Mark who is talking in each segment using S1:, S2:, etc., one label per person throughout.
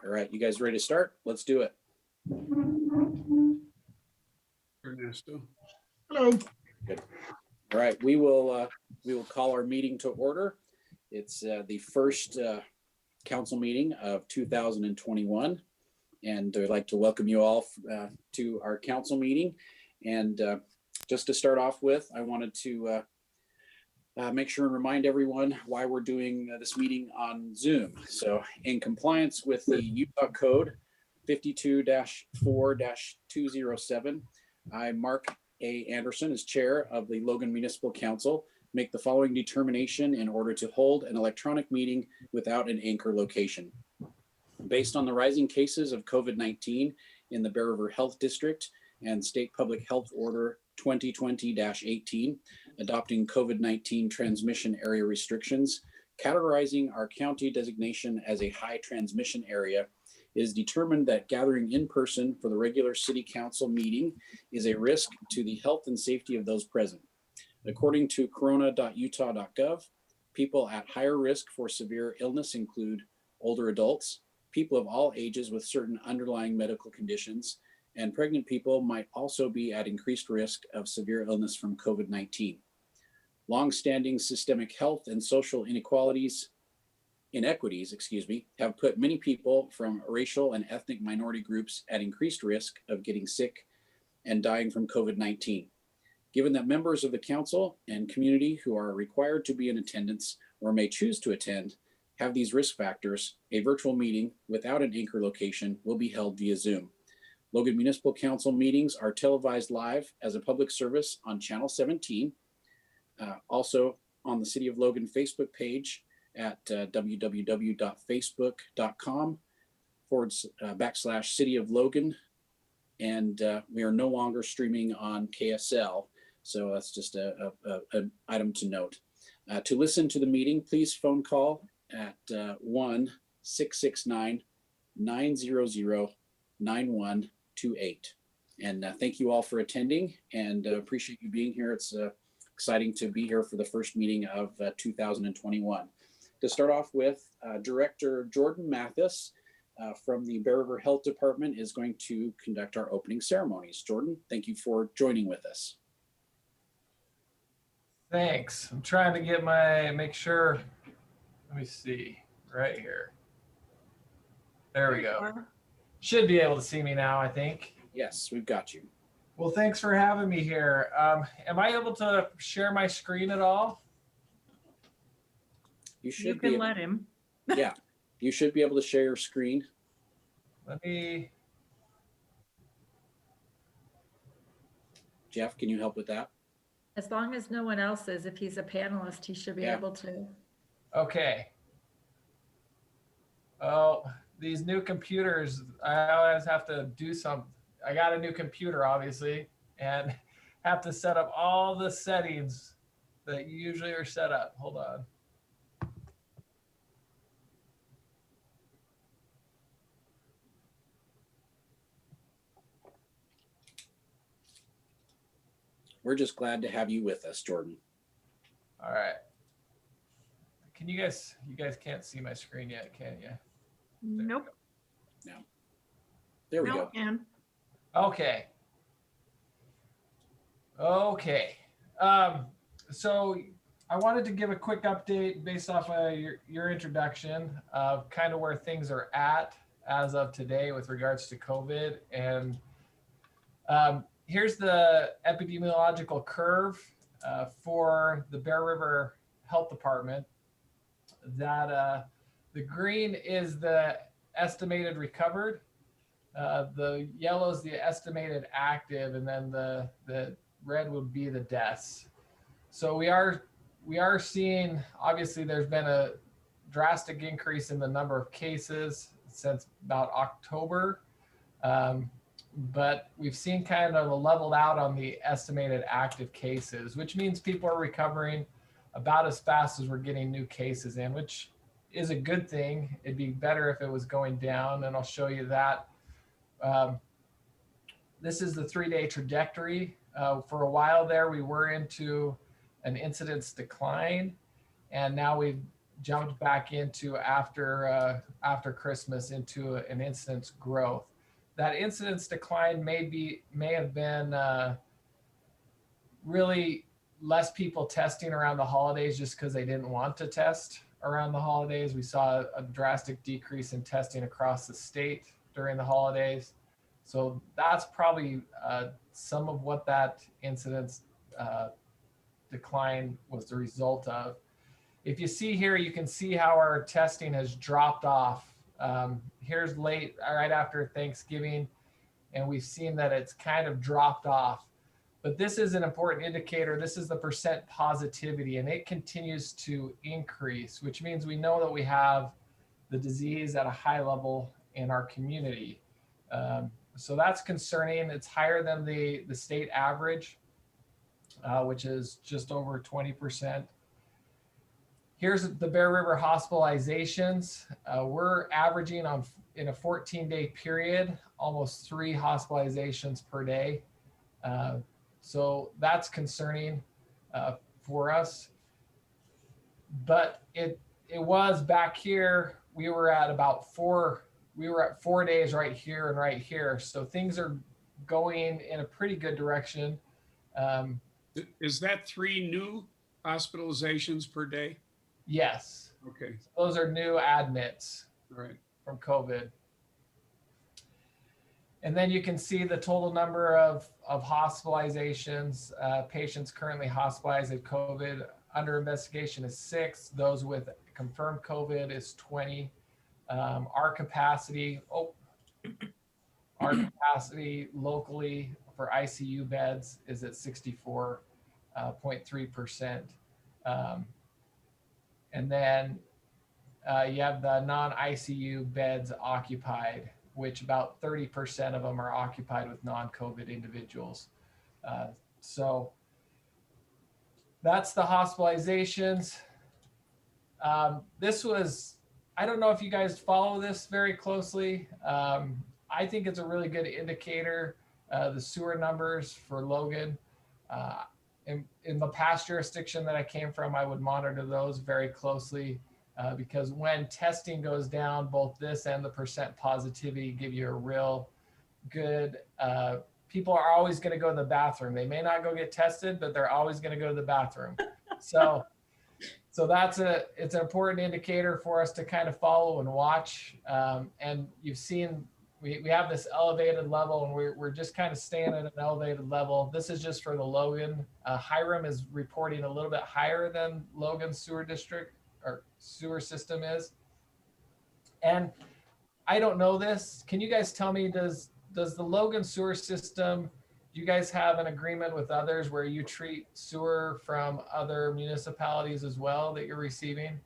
S1: All right, you guys ready to start? Let's do it.
S2: Ernesto.
S3: Hello.
S1: Good. All right, we will call our meeting to order. It's the first council meeting of 2021, and I'd like to welcome you all to our council meeting. And just to start off with, I wanted to make sure and remind everyone why we're doing this meeting on Zoom. So in compliance with the Utah Code 52-4-207, I, Mark A. Anderson, as chair of the Logan Municipal Council, make the following determination in order to hold an electronic meeting without an anchor location. Based on the rising cases of COVID-19 in the Bear River Health District and State Public Health Order 2020-18, adopting COVID-19 transmission area restrictions, categorizing our county designation as a high transmission area, it is determined that gathering in person for the regular city council meeting is a risk to the health and safety of those present. According to corona.utah.gov, people at higher risk for severe illness include older adults, people of all ages with certain underlying medical conditions, and pregnant people might also be at increased risk of severe illness from COVID-19. Long-standing systemic health and social inequities, have put many people from racial and ethnic minority groups at increased risk of getting sick and dying from COVID-19. Given that members of the council and community who are required to be in attendance or may choose to attend have these risk factors, a virtual meeting without an anchor location will be held via Zoom. Logan Municipal Council meetings are televised live as a public service on Channel 17, also on the City of Logan Facebook page at www.facebook.com/City of Logan. And we are no longer streaming on KSL. So that's just an item to note. To listen to the meeting, please phone call at 1-669-900-9128. And thank you all for attending, and appreciate you being here. It's exciting to be here for the first meeting of 2021. To start off with, Director Jordan Mathis from the Bear River Health Department is going to conduct our opening ceremonies. Jordan, thank you for joining with us.
S4: Thanks. I'm trying to get make sure, let me see, right here. There we go. Should be able to see me now, I think.
S1: Yes, we've got you.
S4: Well, thanks for having me here. Am I able to share my screen at all?
S1: You should
S3: You
S1: be
S3: can
S1: able,
S3: let him.
S1: yeah, you should be able to share your screen.
S4: Let me,
S1: Jeff, can you help with that?
S3: As long as no one else is, if he's a panelist, he should be
S1: Yeah.
S3: able to.
S4: okay. Oh, these new computers, I always have to do something. I got a new computer, obviously, and have to set up all the settings that usually are set up. Hold on.
S1: We're just glad to have you with us, Jordan.
S4: All right. Can you guys can't see my screen yet, can you?
S3: Nope.
S1: There we go.
S3: And
S4: Okay. Okay. So I wanted to give a quick update based off of your introduction of kind of where things are at as of today with regards to COVID. And here's the epidemiological curve for the Bear River Health Department. That the green is the estimated recovered, the yellow is the estimated active, and then the red would be the deaths. So we are seeing, obviously there's been a drastic increase in the number of cases since about October. But we've seen kind of a leveled out on the estimated active cases, which means people are recovering about as fast as we're getting new cases in, which is a good thing. It'd be better if it was going down, and I'll show you that. This is the 3-day trajectory. For a while there, we were into an incidence decline, and now we've jumped back into after Christmas into an incidence growth. That incidence decline may have been really less people testing around the holidays just because they didn't want to test around the holidays. We saw a drastic decrease in testing across the state during the holidays. So that's probably some of what that incidence decline was the result of. If you see here, you can see how our testing has dropped off. Here's right after Thanksgiving, and we've seen that it's kind of dropped off. But this is an important indicator. This is the percent positivity, and it continues to increase, which means we know that we have the disease at a high level in our community. So that's concerning. It's higher than the state average, which is just over 20%. Here's the Bear River hospitalizations. We're averaging in a 14-day period, almost 3 hospitalizations per day. So that's concerning for us. But it was back here, we were at 4 days right here and right here. So things are going in a pretty good direction.
S2: Is that 3 new hospitalizations per day?
S4: Yes.
S2: Okay.
S4: Those are new admits
S2: All right.
S4: from COVID. And then you can see the total number of hospitalizations, patients currently hospitalized with COVID. Under investigation is 6. Those with confirmed COVID is 20. Our capacity locally for ICU beds is at 64.3%. And then you have the non-ICU beds occupied, which about 30% of them are occupied with non-COVID individuals. So that's the hospitalizations. This was, I don't know if you guys follow this very closely. I think it's a really good indicator, the sewer numbers for Logan. In the past jurisdiction that I came from, I would monitor those very closely because when testing goes down, both this and the percent positivity give you a real good, people are always going to go to the bathroom. They may not go get tested, but they're always going to go to the bathroom. So it's an important indicator for us to kind of follow and watch. And you've seen, we have this elevated level, and we're just kind of staying at an elevated level. This is just for the Logan. Hiram is reporting a little bit higher than Logan's sewer district or sewer system is. And I don't know this. Can you guys tell me, does the Logan sewer system, do you guys have an agreement with others where you treat sewer from other municipalities as well that you're receiving?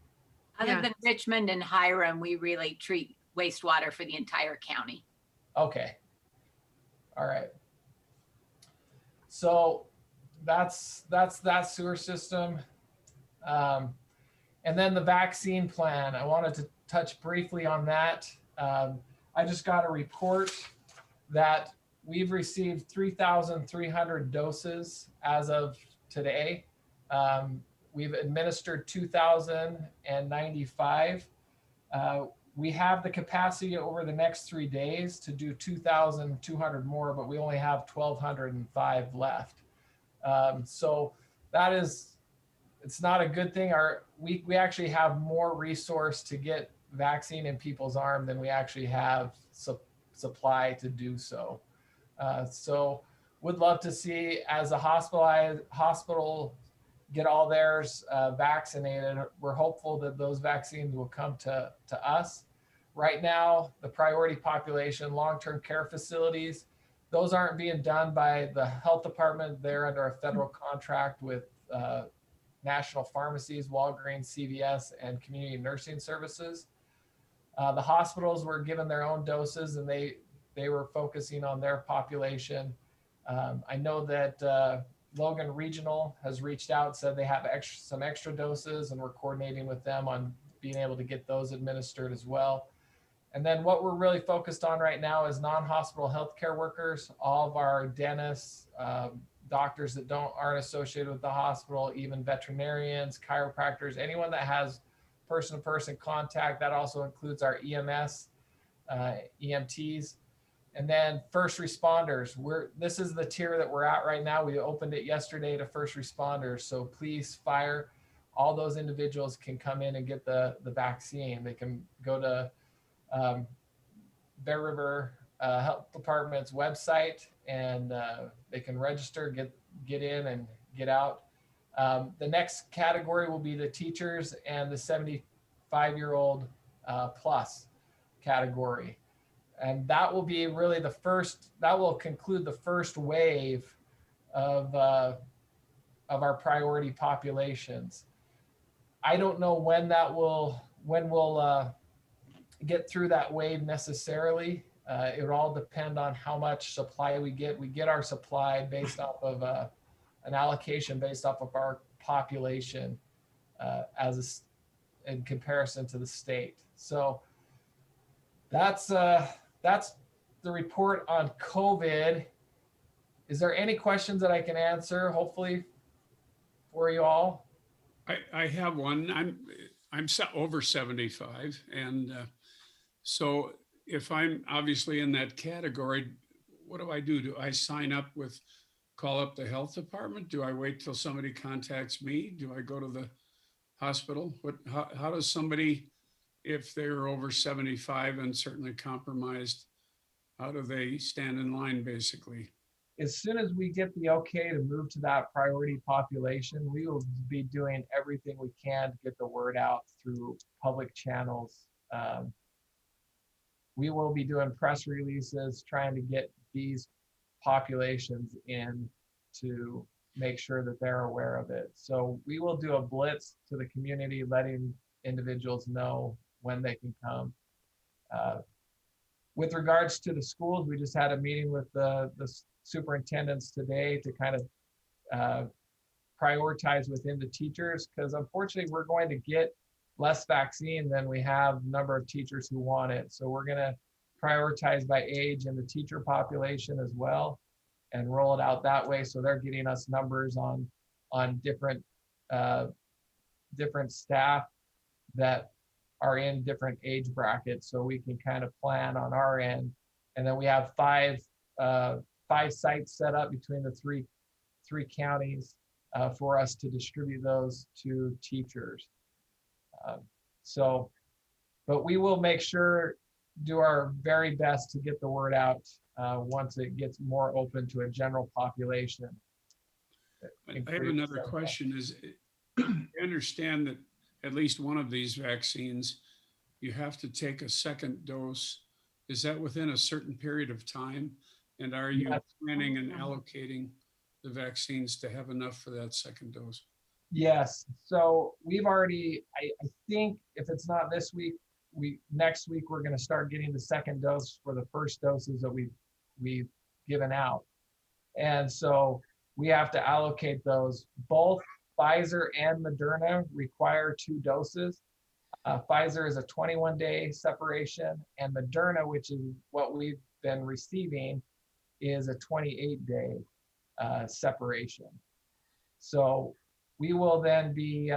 S5: Other than Richmond and Hiram, we really treat wastewater for the entire county.
S4: Okay. All right. So that's that sewer system. And then the vaccine plan, I wanted to touch briefly on that. I just got a report that we've received 3,300 doses as of today. We've administered 2,095. We have the capacity over the next 3 days to do 2,200 more, but we only have 1,205 left. So that is, it's not a good thing. We actually have more resource to get vaccine in people's arm than we actually have supply to do so. So would love to see, as a hospital get all theirs vaccinated. We're hopeful that those vaccines will come to us. Right now, the priority population, long-term care facilities, those aren't being done by the health department. They're under a federal contract with national pharmacies, Walgreens, CVS, and community nursing services. The hospitals were given their own doses, and they were focusing on their population. I know that Logan Regional has reached out, said they have some extra doses, and we're coordinating with them on being able to get those administered as well. And then what we're really focused on right now is non-hospital healthcare workers, all of our dentists, doctors that aren't associated with the hospital, even veterinarians, chiropractors, anyone that has person-to-person contact. That also includes our EMS, EMTs, and then first responders. This is the tier that we're at right now. We opened it yesterday to first responders. So police, fire, all those individuals can come in and get the vaccine. They can go to Bear River Health Department's website, and they can register, get in and get out. The next category will be the teachers and the 75-year-old plus category. And that will be really the first, that will conclude the first wave of our priority populations. I don't know when we'll get through that wave necessarily. It would all depend on how much supply we get. We get our supply based off of an allocation based off of our population in comparison to the state. So that's the report on COVID. Is there any questions that I can answer, hopefully, for you all?
S2: I have one. I'm over 75, and so if I'm obviously in that category, what do? Do I sign up call up the health department? Do I wait till somebody contacts me? Do I go to the hospital? How does somebody, if they're over 75 and certainly compromised, how do they stand in line basically?
S4: As soon as we get the okay to move to that priority population, we will be doing everything we can to get the word out through public channels. We will be doing press releases, trying to get these populations in to make sure that they're aware of it. So we will do a blitz to the community, letting individuals know when they can come. With regards to the schools, we just had a meeting with the superintendents today to kind of prioritize within the teachers, because unfortunately we're going to get less vaccine than we have number of teachers who want it. So we're going to prioritize by age and the teacher population as well, and roll it out that way. So they're getting us numbers on different staff that are in different age brackets, so we can kind of plan on our end. And then we have five sites set up between the three counties for us to distribute those to teachers. But we will make sure, do our very best to get the word out once it gets more open to a general population.
S2: I have another question. I understand that at least one of these vaccines, you have to take a second dose. Is that within a certain period of time? And are you planning and allocating the vaccines to have enough for that second dose?
S4: Yes. So we've already, I think if it's not this week, next week we're going to start getting the second dose for the first doses that we've given out. And so we have to allocate those. Both Pfizer and Moderna require 2 doses. Pfizer is a 21-day separation, and Moderna, which is what we've been receiving, is a 28-day separation. So we will then be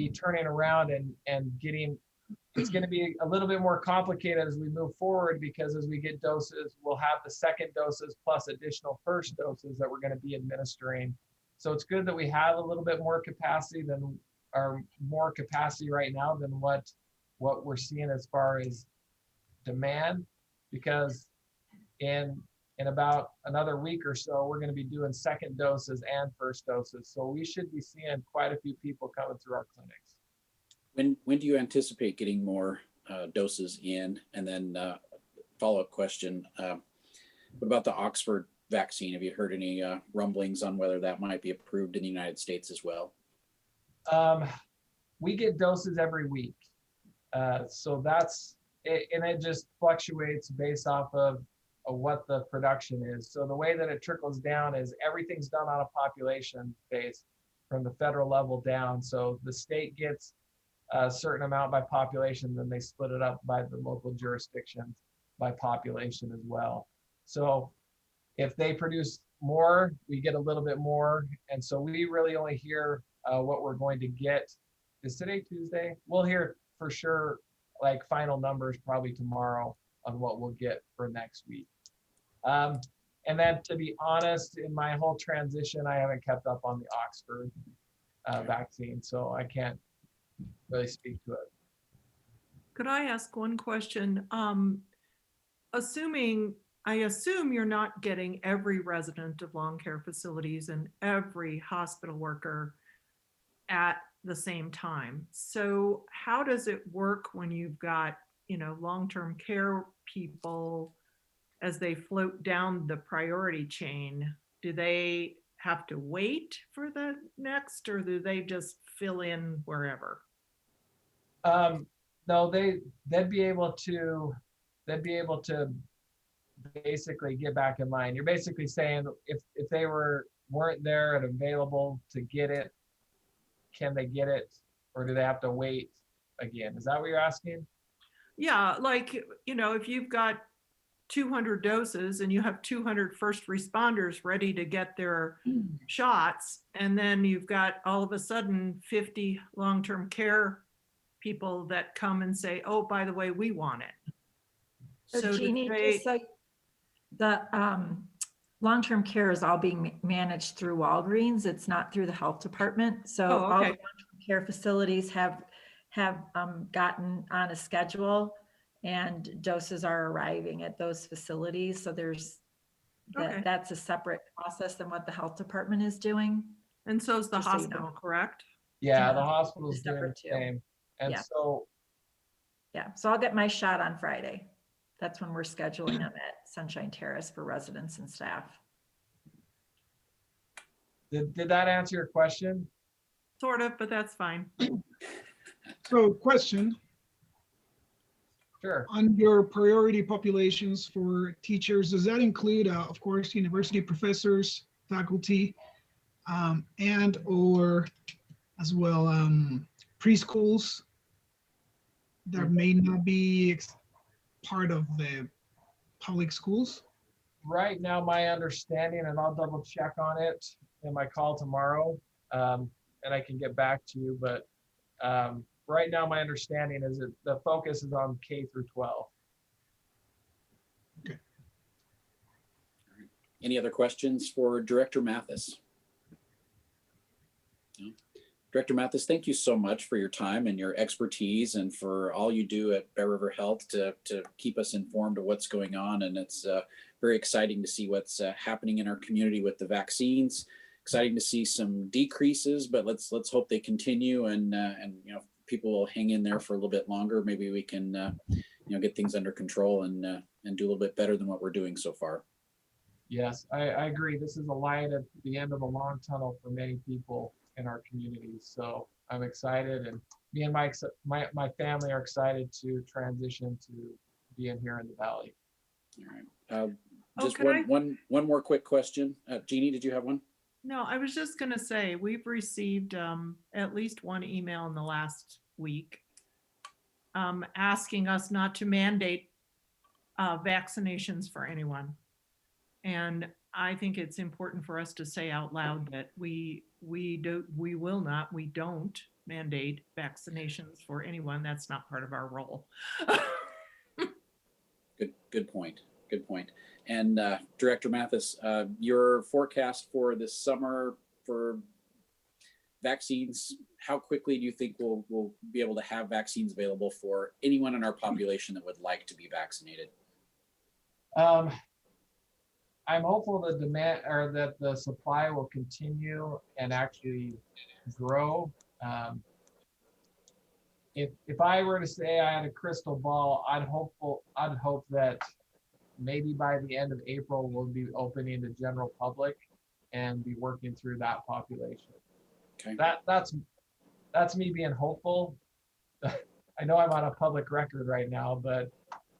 S4: turning around and getting, it's going to be a little bit more complicated as we move forward, because as we get doses, we'll have the second doses plus additional first doses that we're going to be administering. So it's good that we have a little bit more capacity right now than what we're seeing as far as demand, because in about another week or so, we're going to be doing second doses and first doses. So we should be seeing quite a few people coming through our clinics.
S1: When do you anticipate getting more doses in? And then follow-up question, what about the Oxford vaccine? Have you heard any rumblings on whether that might be approved in the United States as well?
S4: We get doses every week. So that's it, and it just fluctuates based off of what the production is. So the way that it trickles down is everything's done on a population base from the federal level down. So the state gets a certain amount by population, then they split it up by the local jurisdictions by population as well. So if they produce more, we get a little bit more. And so we really only hear what we're going to get is today Tuesday? We'll hear for sure, like final numbers probably tomorrow on what we'll get for next week. And then to be honest, in my whole transition, I haven't kept up on the Oxford vaccine, so I can't really speak to it.
S6: Could I ask one question? I assume you're not getting every resident of long care facilities and every hospital worker at the same time. So how does it work when you've got, long-term care people as they float down the priority chain? Do they have to wait for the next, or do they just fill in wherever?
S4: No, they'd be able to basically get back in line. You're basically saying if they weren't there and available to get it, can they get it, or do they have to wait again? Is that what you're asking?
S6: Yeah, like, if you've got 200 doses and you have 200 first responders ready to get their shots, and then you've got all of a sudden 50 long-term care people that come and say, oh, by the way, we want it.
S3: So
S6: do
S3: Jeannie,
S6: they-
S3: just like the long-term care is all being managed through Walgreens. It's not through the health department. So
S6: Oh,
S3: all the
S6: okay.
S3: long-term care facilities have gotten on a schedule, and doses are arriving at those facilities. So
S6: Okay.
S3: that's a separate process than what the health department is doing.
S6: And so is the
S3: Just so you know.
S6: hospital, correct?
S4: Yeah,
S3: Yeah,
S4: the hospital's
S3: it's
S4: doing the
S3: separate too.
S4: same. And
S3: Yeah.
S4: so,
S3: Yeah, so I'll get my shot on Friday. That's when we're scheduling them at Sunshine Terrace for residents and staff.
S4: did that answer your question?
S6: Sort of, but that's fine.
S7: So question,
S4: Sure.
S7: on your priority populations for teachers, does that include, of course, university professors, faculty, and or as well preschools that may not be part of the public schools?
S4: Right now, my understanding, and I'll double check on it in my call tomorrow, and I can get back to you, but right now, my understanding is that the focus is on K through 12.
S1: Any other questions for Director Mathis? No? Director Mathis, thank you so much for your time and your expertise and for all you do at Bear River Health to keep us informed of what's going on. And it's very exciting to see what's happening in our community with the vaccines. Exciting to see some decreases, but let's hope they continue and people will hang in there for a little bit longer. Maybe we can get things under control and do a little bit better than what we're doing so far.
S4: Yes, I agree. This is a light at the end of a long tunnel for many people in our community. So I'm excited, and me and my family are excited to transition to being here in the Valley.
S1: All right. Just
S6: can
S1: one more quick question. Jeannie, did you have one?
S6: No, I was just gonna say, we've received at least one email in the last week asking us not to mandate vaccinations for anyone. And I think it's important for us to say out loud that we don't mandate vaccinations for anyone. That's not part of our role.
S1: Good point. Good point. And Director Mathis, your forecast for this summer for vaccines, how quickly do you think we'll be able to have vaccines available for anyone in our population that would like to be vaccinated?
S4: I'm hopeful the demand or that the supply will continue and actually grow. If I were to say I had a crystal ball, I'd hope that maybe by the end of April we'll be opening to general public and be working through that population.
S1: Okay.
S4: That's me being hopeful. I know I'm on a public record right now, but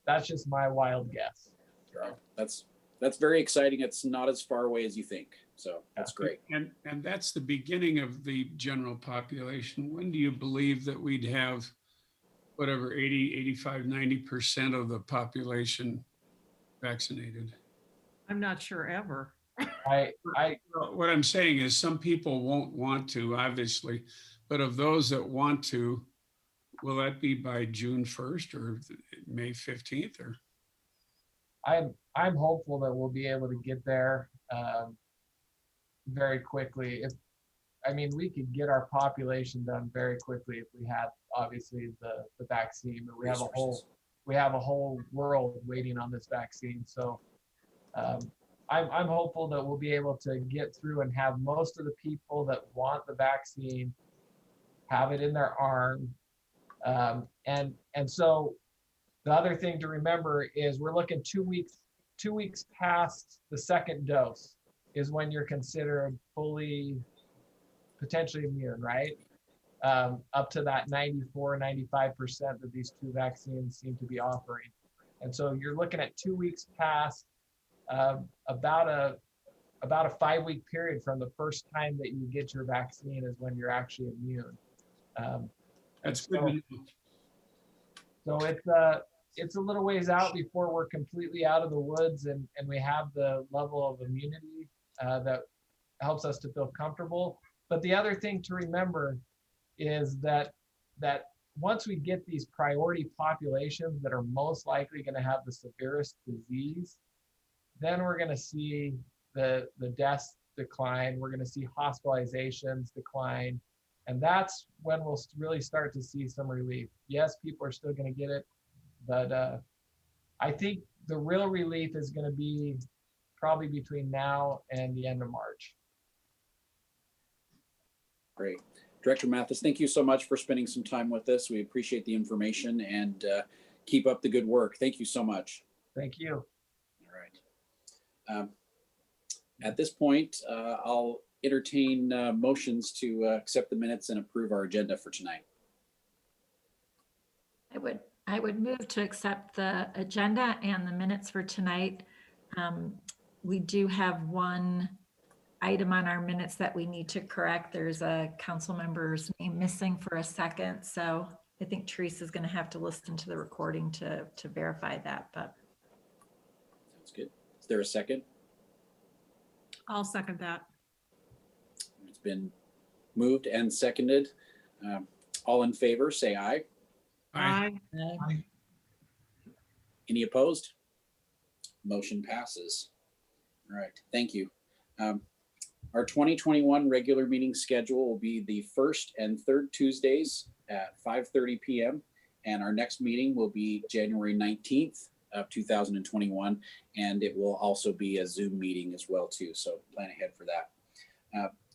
S4: that's just my wild guess.
S1: Sure. That's very exciting. It's not as far away as you think. So that's great.
S2: And that's the beginning of the general population. When do you believe that we'd have whatever 80, 85, 90% of the population vaccinated?
S6: I'm not sure ever.
S4: I
S2: What I'm saying is some people won't want to, obviously, But of those that want to, will that be by June 1st or May 15th or?
S4: I'm hopeful that we'll be able to get there very quickly. We could get our population done very quickly if we had obviously the vaccine, but we have a whole world waiting on this vaccine. So I'm hopeful that we'll be able to get through and have most of the people that want the vaccine have it in their arm. And so the other thing to remember is we're looking 2 weeks past the second dose is when you're considered fully potentially immune, right? Up to that 94, 95% that these two vaccines seem to be offering. And so you're looking at 2 weeks past about a 5-week period from the first time that you get your vaccine is when you're actually immune.
S2: That's good.
S4: So it's a little ways out before we're completely out of the woods and we have the level of immunity that helps us to feel comfortable. But the other thing to remember is that once we get these priority populations that are most likely going to have the severest disease, then we're going to see the deaths decline. We're going to see hospitalizations decline. And that's when we'll really start to see some relief. Yes, people are still going to get it, but I think the real relief is going to be probably between now and the end of March.
S1: Great. Director Mathis, thank you so much for spending some time with us. We appreciate the information and keep up the good work. Thank you so much.
S4: Thank you.
S1: All right. At this point, I'll entertain motions to accept the minutes and approve our agenda for tonight.
S3: I would move to accept the agenda and the minutes for tonight. We do have one item on our minutes that we need to correct. There's a council member's name missing for a second. So I think Teresa's going to have to listen to the recording to verify that. But
S1: sounds good. Is there a second?
S6: I'll second that.
S1: It's been moved and seconded. All in favor, say aye.
S2: Aye.
S1: Any opposed? Motion passes. All right, thank you. Our 2021 regular meeting schedule will be the first and third Tuesdays at 5:30 p.m. And our next meeting will be January 19th of 2021. And it will also be a Zoom meeting as well too. So plan ahead for that.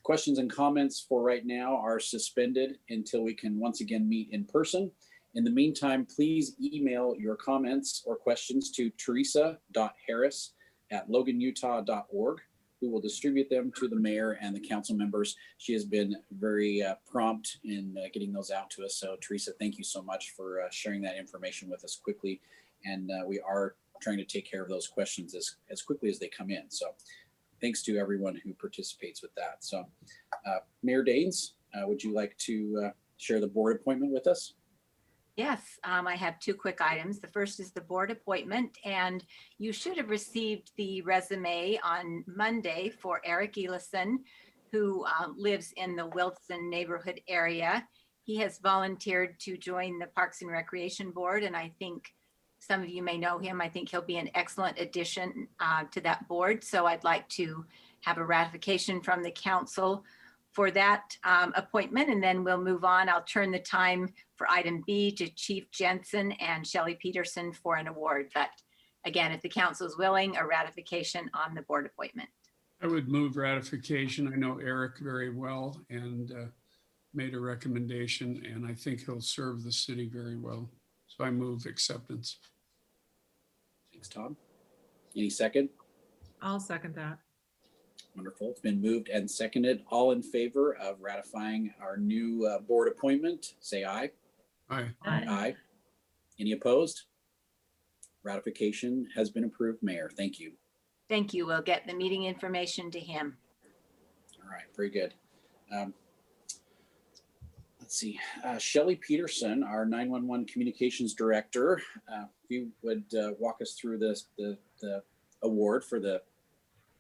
S1: Questions and comments for right now are suspended until we can once again meet in person. In the meantime, please email your comments or questions to teresa.harris@loganutah.org. We will distribute them to the mayor and the council members. She has been very prompt in getting those out to us. So Teresa, thank you so much for sharing that information with us quickly. And we are trying to take care of those questions as quickly as they come in. So thanks to everyone who participates with that. So Mayor Daines, would you like to share the board appointment with us?
S5: Yes, I have two quick items. The first is the board appointment, and you should have received the resume on Monday for Eric Elison, who lives in the Wilson neighborhood area. He has volunteered to join the Parks and Recreation Board, and I think some of you may know him. I think he'll be an excellent addition to that board. So I'd like to have a ratification from the council for that appointment, and then we'll move on. I'll turn the time for item B to Chief Jensen and Shelley Peterson for an award. But again, if the council is willing, a ratification on the board appointment.
S2: I would move ratification. I know Eric very well and made a recommendation, and I think he'll serve the city very well. So I move acceptance.
S1: Thanks, Tom. Any second?
S6: I'll second that.
S1: Wonderful. It's been moved and seconded. All in favor of ratifying our new board appointment, say aye.
S2: Aye.
S1: Aye. Any opposed? Ratification has been approved, Mayor. Thank you.
S5: Thank you. We'll get the meeting information to him.
S1: All right, very good. Let's see, Shelley Peterson, our 911 Communications Director, if you would walk us through the award for the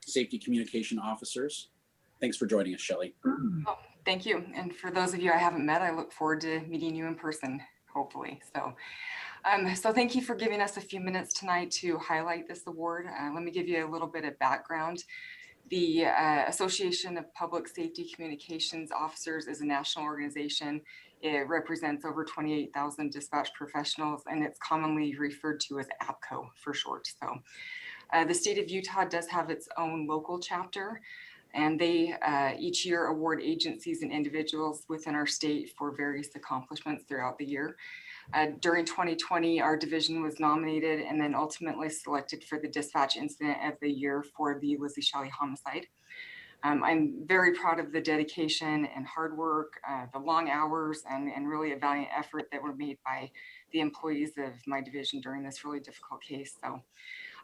S1: Safety Communication Officers. Thanks for joining us, Shelley.
S8: Thank you. And for those of you I haven't met, I look forward to meeting you in person, hopefully. So thank you for giving us a few minutes tonight to highlight this award. Let me give you a little bit of background. The Association of Public Safety Communications Officers is a national organization. It represents over 28,000 dispatch professionals, and it's commonly referred to as APCO for short. So the state of Utah does have its own local chapter, and they each year award agencies and individuals within our state for various accomplishments throughout the year. During 2020, our division was nominated and then ultimately selected for the Dispatch Incident of the Year for the Lizzie Shelley homicide. I'm very proud of the dedication and hard work, the long hours, and really a valiant effort that were made by the employees of my division during this really difficult case. So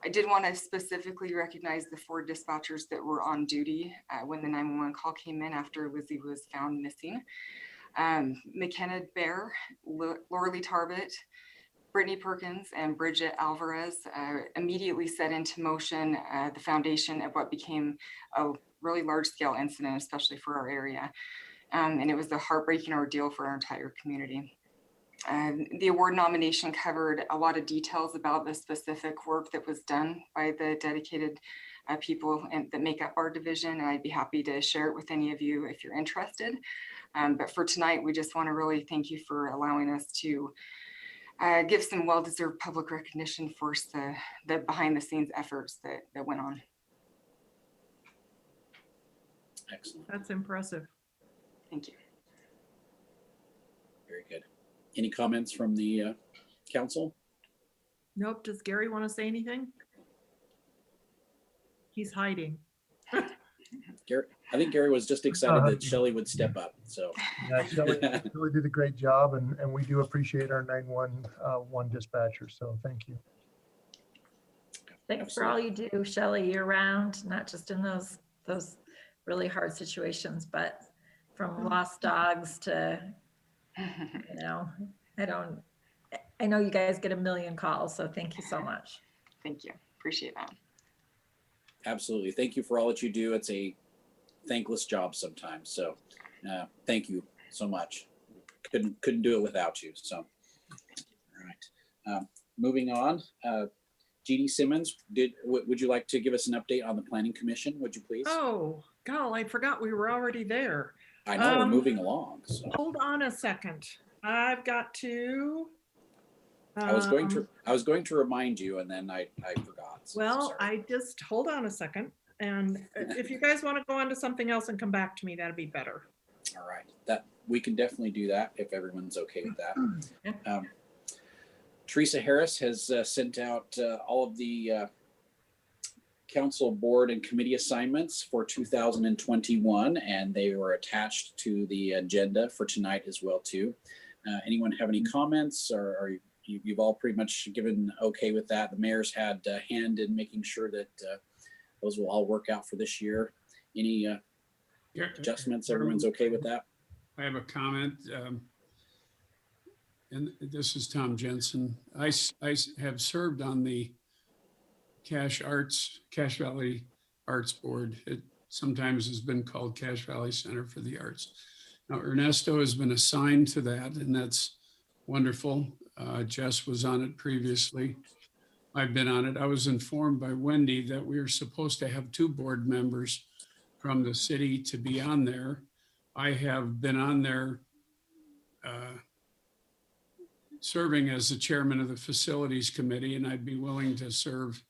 S8: I did want to specifically recognize the 4 dispatchers that were on duty when the 911 call came in after Lizzie was found missing. McKenna Bear, Laura Tarbett, Brittany Perkins, and Bridget Alvarez immediately set into motion the foundation of what became a really large-scale incident, especially for our area. And it was a heartbreaking ordeal for our entire community. The award nomination covered a lot of details about the specific work that was done by the dedicated people that make up our division. And I'd be happy to share it with any of you if you're interested. But for tonight, we just want to really thank you for allowing us to give some well-deserved public recognition for the behind-the-scenes efforts that went on.
S1: Excellent.
S6: That's impressive.
S8: Thank you.
S1: Very good. Any comments from the council?
S6: Nope. Does Gary want to say anything? He's hiding.
S1: Gary, I think Gary was just excited that Shelley would step up. So
S9: Yeah, Shelley really did a great job, and we do appreciate our 911 dispatchers. So thank you.
S3: Thanks for all you do, Shelley, year round, not just in those really hard situations, but from lost dogs to, you know, I know you guys get a million calls, so thank you so much.
S8: Thank you. Appreciate that.
S1: absolutely. Thank you for all that you do. It's a thankless job sometimes. So thank you so much. Couldn't do it without you. So, all right. Moving on. Jeannie Simmons, would you like to give us an update on the Planning Commission? Would you please?
S6: Oh, God, I forgot we were already there.
S1: I know we're moving along. So.
S6: Hold on a second. I've got to.
S1: I was going to remind you, and then I forgot. So
S6: Well, I just hold on a second, and if you guys want to go on to something else and come back to me, that'd be better.
S1: All right, that we can definitely do that if everyone's okay with that. Teresa Harris has sent out all of the council, board, and committee assignments for 2021, and they were attached to the agenda for tonight as well too. Anyone have any comments, or you've all pretty much given okay with that? The mayor's had a hand in making sure that those will all work out for this year. Any adjustments? Everyone's okay with that?
S2: I have a comment. And this is Tom Jensen. I have served on the Cache Valley Arts Board. It sometimes has been called Cache Valley Center for the Arts. Now Ernesto has been assigned to that, and that's wonderful. Jess was on it previously. I've been on it. I was informed by Wendy that we were supposed to have 2 board members from the city to be on there. I have been on there serving as the chairman of the facilities committee, and I'd be willing to serve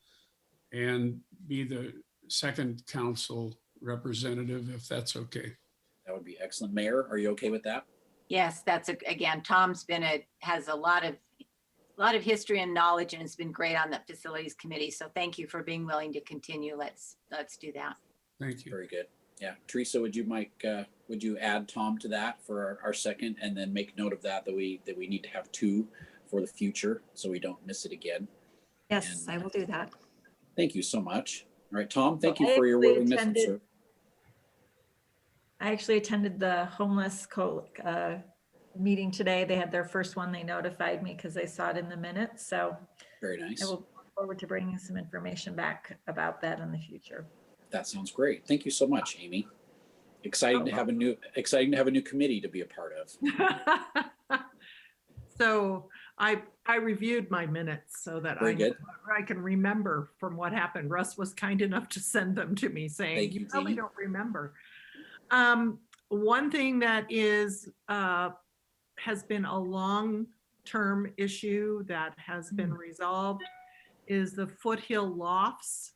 S2: and be the second council representative if that's okay.
S1: That would be excellent. Mayor, are you okay with that?
S5: Yes, again, Tom's has a lot of history and knowledge, and it's been great on the facilities committee. So thank you for being willing to continue. Let's do that.
S2: Thank you.
S1: Very good. Yeah, Teresa, would you add Tom to that for our second, and then make note of that we need to have 2 for the future so we don't miss it again.
S3: Yes,
S1: And
S3: I will do that.
S1: thank you so much. All right, Tom, thank you for your willingness to serve.
S3: I actually attended the homeless meeting today. They had their first one. They notified me because they saw it in the minutes. So
S1: Very nice.
S3: I will look forward to bringing some information back about that in the future.
S1: That sounds great. Thank you so much, Amy. Exciting to have a new committee to be a part of.
S6: So I reviewed my minutes so that
S1: Very good.
S6: I can remember from what happened. Russ was kind enough to send them to me saying,
S1: Thank you,
S6: you probably
S1: Jeannie.
S6: don't remember. One thing that is has been a long-term issue that has been resolved is the Foothill Lofts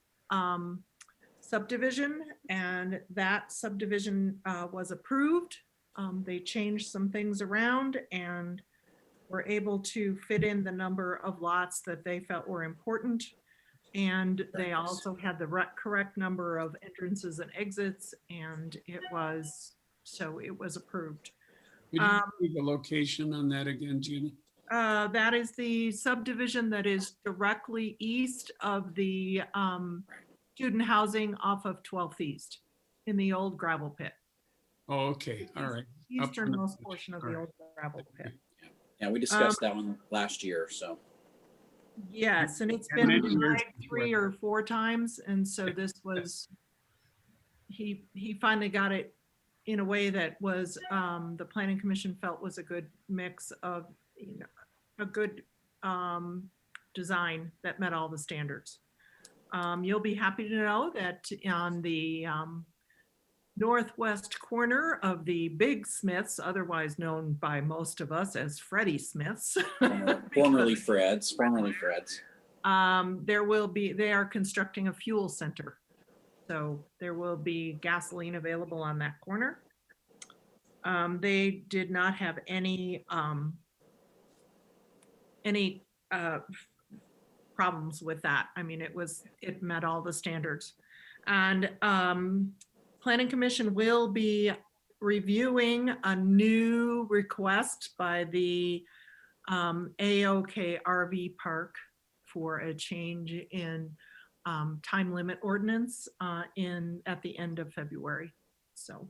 S6: subdivision, and that subdivision was approved. They changed some things around and were able to fit in the number of lots that they felt were important. And they also had the correct number of entrances and exits, and it was approved.
S2: Could you give the location on that again, Jeannie?
S6: That is the subdivision that is directly east of the student housing off of 12th East in the old gravel pit.
S2: Oh, okay, all right. Up on the
S6: Easternmost
S2: beach.
S6: portion of
S2: All
S6: the
S2: right.
S6: old gravel pit.
S1: Yeah, we discussed that one last year, so.
S6: Yes, and it's
S2: And
S6: been
S2: many years
S6: denied 3 or 4 times, and so this was, he finally got it in a way that was, the planning commission felt was a good mix of, you know, a good design that met all the standards. You'll be happy to know that on the northwest corner of the Big Smiths, otherwise known by most of us as Freddie Smiths.
S1: Formerly Fred's.
S6: They are constructing a fuel center. So there will be gasoline available on that corner. They did not have any problems with that. I mean, it met all the standards. And Planning Commission will be reviewing a new request by the AOK RV Park for a change in time limit ordinance at the end of February. So.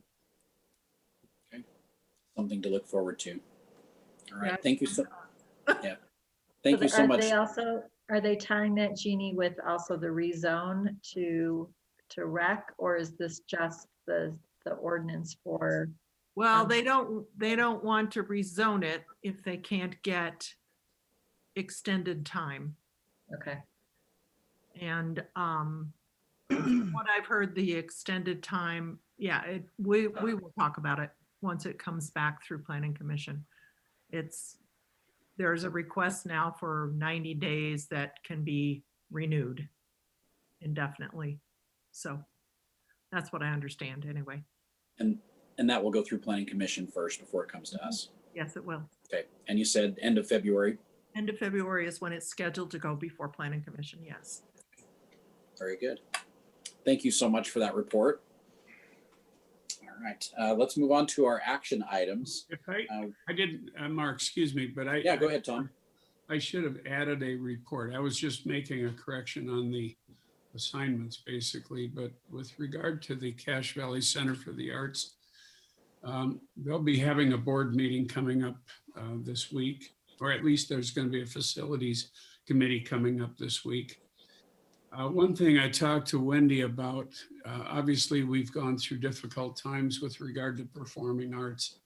S1: Okay. Something to look forward to. All right.
S6: Yeah.
S1: Thank you so. Yeah. Thank you so much.
S3: Are they tying that, Jeannie, with also the rezone to rec, or is this just the ordinance for?
S6: Well, they don't want to rezone it if they can't get extended time.
S3: Okay.
S6: And what I've heard, the extended time, yeah, we will talk about it once it comes back through Planning Commission. There's a request now for 90 days that can be renewed indefinitely. So that's what I understand anyway.
S1: And that will go through Planning Commission first before it comes to us.
S6: Yes, it will.
S1: Okay. And you said end of February.
S6: End of February is when it's scheduled to go before Planning Commission, yes.
S1: Very good. Thank you so much for that report. All right, let's move on to our action items.
S2: If I didn't, Mark, excuse me, but
S1: Yeah, go ahead, Tom.
S2: I should have added a report. I was just making a correction on the assignments basically, but with regard to the Cache Valley Center for the Arts, they'll be having a board meeting coming up this week, or at least there's going to be a facilities committee coming up this week. One thing I talked to Wendy about, obviously we've gone through difficult times with regard to performing arts.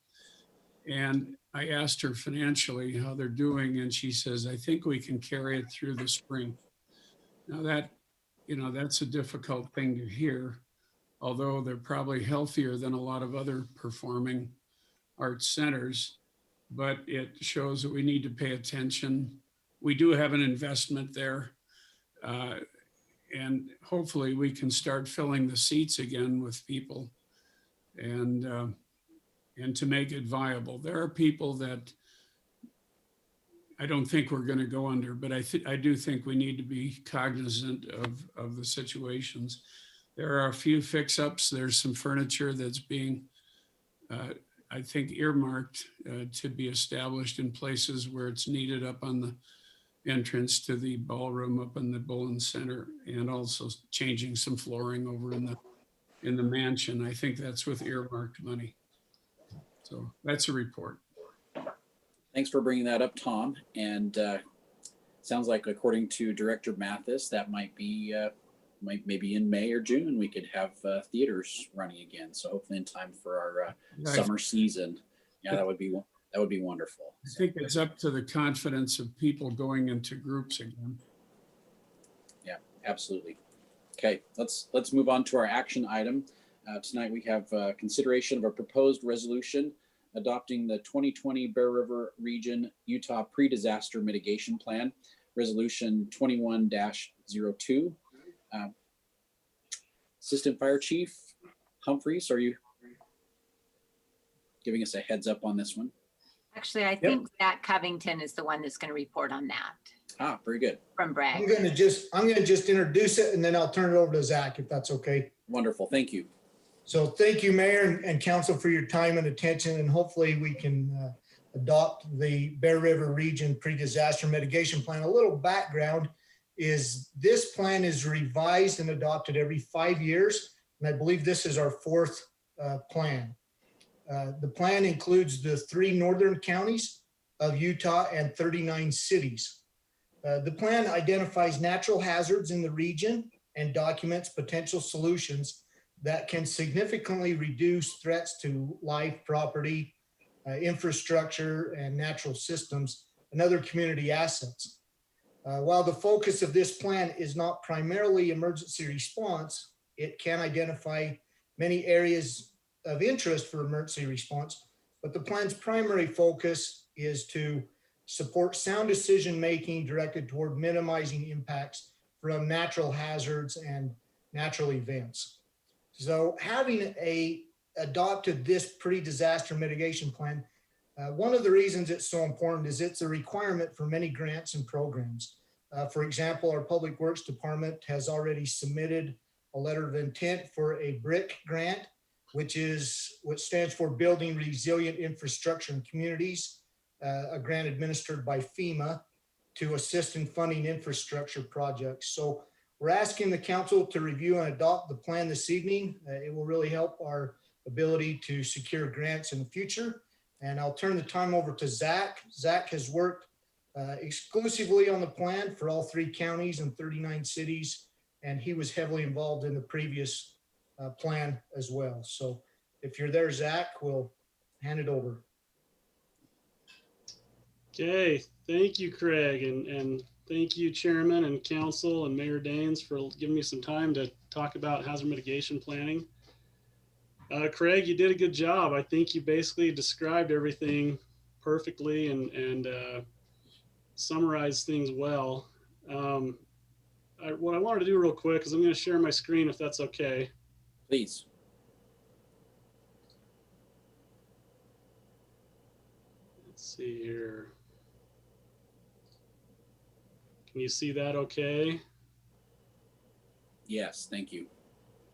S2: And I asked her financially how they're doing, and she says, I think we can carry it through the spring. Now that, that's a difficult thing to hear, although they're probably healthier than a lot of other performing arts centers, but it shows that we need to pay attention. We do have an investment there. And hopefully we can start filling the seats again with people and to make it viable. There are people that I don't think we're going to go under, but I do think we need to be cognizant of the situations. There are a few fix-ups. There's some furniture that's being, I think, earmarked to be established in places where it's needed up on the entrance to the ballroom up in the Bullen Center, and also changing some flooring over in the mansion. I think that's with earmarked money. So that's a report.
S1: Thanks for bringing that up, Tom. And sounds like according to Director Mathis, that might be maybe in May or June, we could have theaters running again. So hopefully in time for our summer season. Yeah, that would be wonderful.
S2: I think it's up to the confidence of people going into groups again.
S1: Yeah, absolutely. Okay, let's move on to our action item. Tonight we have consideration of a proposed resolution adopting the 2020 Bear River Region Utah Pre-Disaster Mitigation Plan, Resolution 21-02. Assistant Fire Chief Humphreys, are you giving us a heads up on this one?
S5: Actually, I think Zach Covington is the one that's going to report on that
S1: Ah, very good.
S5: from Bragg.
S10: I'm gonna just introduce it and then I'll turn it over to Zach if that's okay.
S1: Wonderful, thank you.
S10: So thank you, Mayor and Council, for your time and attention, and hopefully we can adopt the Bear River Region Pre-Disaster Mitigation Plan. A little background is this plan is revised and adopted every 5 years, and I believe this is our fourth plan. The plan includes the 3 northern counties of Utah and 39 cities. The plan identifies natural hazards in the region and documents potential solutions that can significantly reduce threats to life, property, infrastructure, and natural systems and other community assets. While the focus of this plan is not primarily emergency response, it can identify many areas of interest for emergency response, but the plan's primary focus is to support sound decision-making directed toward minimizing impacts from natural hazards and natural events. So having adopted this pre-disaster mitigation plan, one of the reasons it's so important is it's a requirement for many grants and programs. For example, our Public Works Department has already submitted a letter of intent for a BRIC grant, which stands for Building Resilient Infrastructure in Communities, a grant administered by FEMA to assist in funding infrastructure projects. So we're asking the council to review and adopt the plan this evening. It will really help our ability to secure grants in the future. And I'll turn the time over to Zach. Zach has worked exclusively on the plan for all 3 counties and 39 cities, and he was heavily involved in the previous plan as well. So if you're there, Zach, we'll hand it over.
S11: Okay, thank you, Craig, and thank you, Chairman and Council and Mayor Daines, for giving me some time to talk about hazard mitigation planning. Craig, you did a good job. I think you basically described everything perfectly and summarized things well. What I wanted to do real quick is I'm going to share my screen if that's okay.
S1: Please.
S11: Let's see here. Can you see that okay?
S1: Yes, thank you.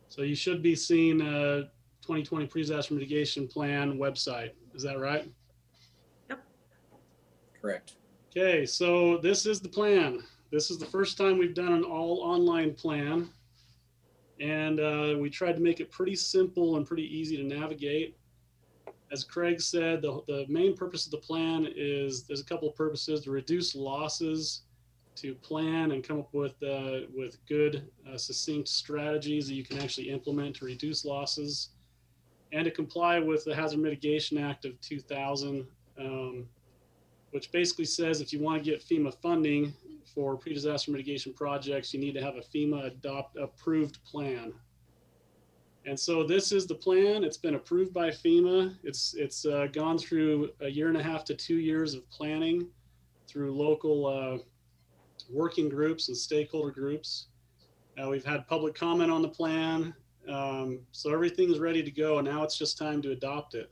S11: So you should be seeing 2020 Pre-Disaster Mitigation Plan website. Is that right?
S6: Yep.
S1: Correct.
S11: Okay, so this is the plan. This is the first time we've done an all online plan. And we tried to make it pretty simple and pretty easy to navigate. As Craig said, the main purpose of the plan is, there's a couple of purposes: to reduce losses, to plan and come up with good, succinct strategies that you can actually implement to reduce losses, and to comply with the Hazard Mitigation Act of 2000, which basically says if you want to get FEMA funding for pre-disaster mitigation projects, you need to have a FEMA approved plan. And so this is the plan. It's been approved by FEMA. It's gone through 1.5 to 2 years of planning through local working groups and stakeholder groups. We've had public comment on the plan. So everything's ready to go. Now it's just time to adopt it.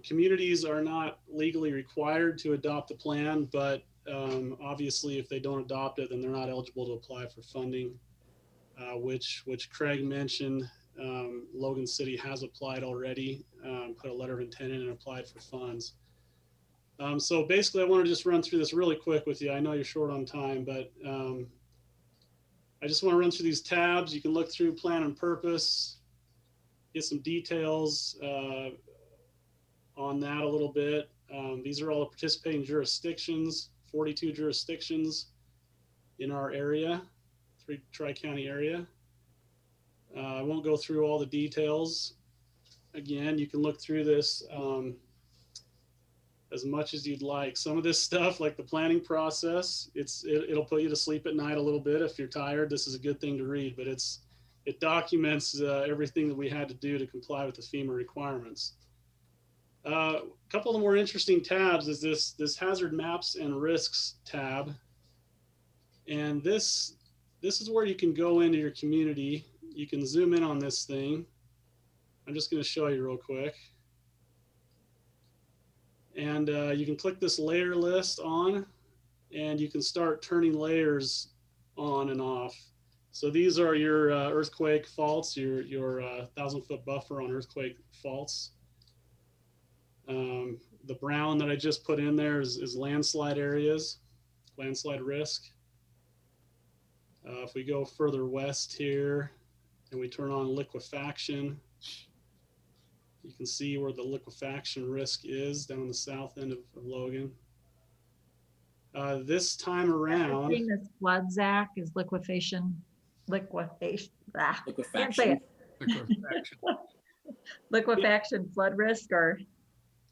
S11: Communities are not legally required to adopt the plan, but obviously if they don't adopt it, then they're not eligible to apply for funding, which Craig mentioned. Logan City has applied already, put a letter of intent in and applied for funds. So basically I want to just run through this really quick with you. I know you're short on time, but I just want to run through these tabs. You can look through plan and purpose, get some details on that a little bit. These are all the participating jurisdictions, 42 jurisdictions in our area, tri-county area. I won't go through all the details. Again, you can look through this as much as you'd like. Some of this stuff, like the planning process, it'll put you to sleep at night a little bit. If you're tired, this is a good thing to read, but it documents everything that we had to do to comply with the FEMA requirements. A couple of the more interesting tabs is this hazard maps and risks tab. And this is where you can go into your community. You can zoom in on this thing. I'm just going to show you real quick. And you can click this layer list on, and you can start turning layers on and off. So these are your earthquake faults, your 1,000-foot buffer on earthquake faults. The brown that I just put in there is landslide areas, landslide risk. If we go further west here and we turn on liquefaction, you can see where the liquefaction risk is down on the south end of Logan. This time around,
S3: Same as flood, Zach, is liquefaction. Can't say it. Liquefaction flood risk, or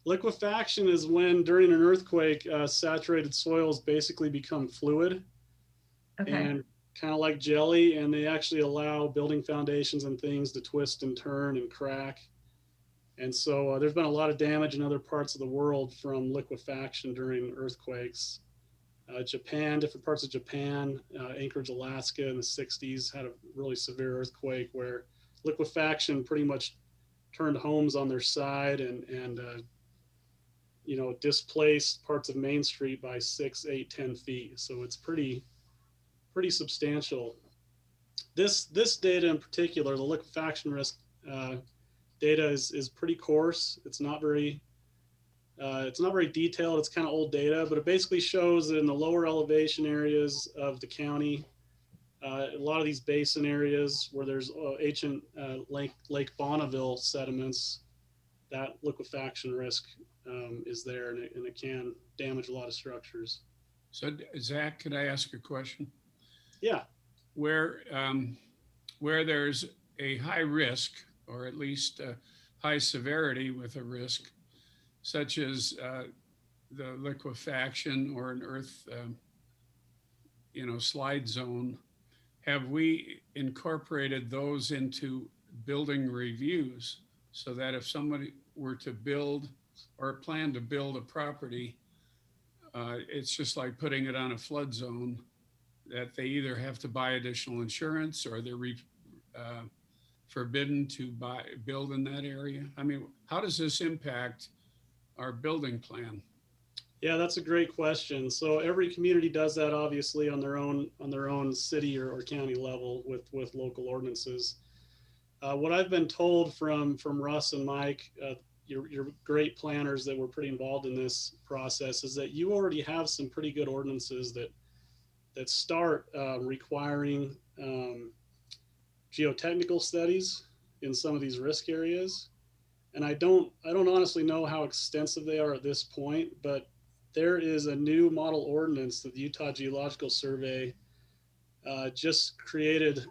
S11: liquefaction is when during an earthquake, saturated soils basically become fluid and kind of like jelly, and they actually allow building foundations and things to twist and turn and crack. And so there's been a lot of damage in other parts of the world from liquefaction during earthquakes. Japan, different parts of Japan, Anchorage, Alaska in the 60s had a really severe earthquake where liquefaction pretty much turned homes on their side and you know, displaced parts of Main Street by 6, 8, 10 feet. So it's pretty substantial. This data in particular, the liquefaction risk data is pretty coarse. It's not very detailed. It's kind of old data, but it basically shows that in the lower elevation areas of the county, a lot of these basin areas where there's ancient Lake Bonneville sediments, that liquefaction risk is there, and it can damage a lot of structures.
S2: So Zach, could I ask a question?
S11: Yeah.
S2: Where there's a high risk, or at least high severity with a risk, such as the liquefaction or an earth, slide zone, have we incorporated those into building reviews so that if somebody were to build or plan to build a property, it's just like putting it on a flood zone, that they either have to buy additional insurance or they're forbidden to build in that area? I mean, how does this impact our building plan?
S11: Yeah, that's a great question. So every community does that obviously on their own city or county level with local ordinances. What I've been told from Russ and Mike, your great planners that were pretty involved in this process, is that you already have some pretty good ordinances that start requiring geotechnical studies in some of these risk areas. And I don't honestly know how extensive they are at this point, but there is a new model ordinance that the Utah Geological Survey just created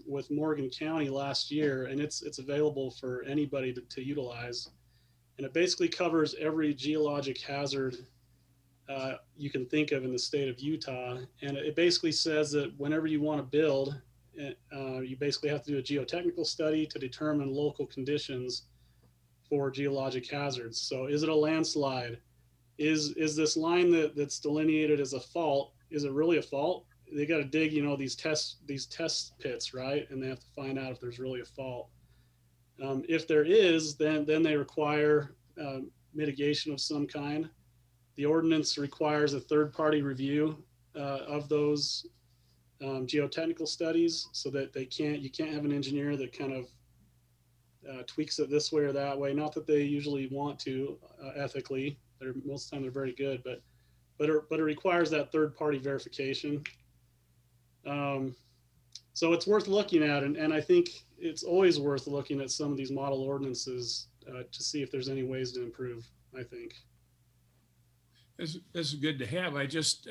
S11: with Morgan County last year, and it's available for anybody to utilize. And it basically covers every geologic hazard you can think of in the state of Utah. And it basically says that whenever you want to build, you basically have to do a geotechnical study to determine local conditions for geologic hazards. So is it a landslide? Is this line that's delineated as a fault, is it really a fault? They got to dig, these test pits, right? And they have to find out if there's really a fault. If there is, then they require mitigation of some kind. The ordinance requires a third-party review of those geotechnical studies, so that you can't have an engineer that kind of tweaks it this way or that way. Not that they usually want to ethically. Most of the time they're very good, but it requires that third-party verification. So it's worth looking at, and I think it's always worth looking at some of these model ordinances to see if there's any ways to improve, I think.
S2: This is good to have. I just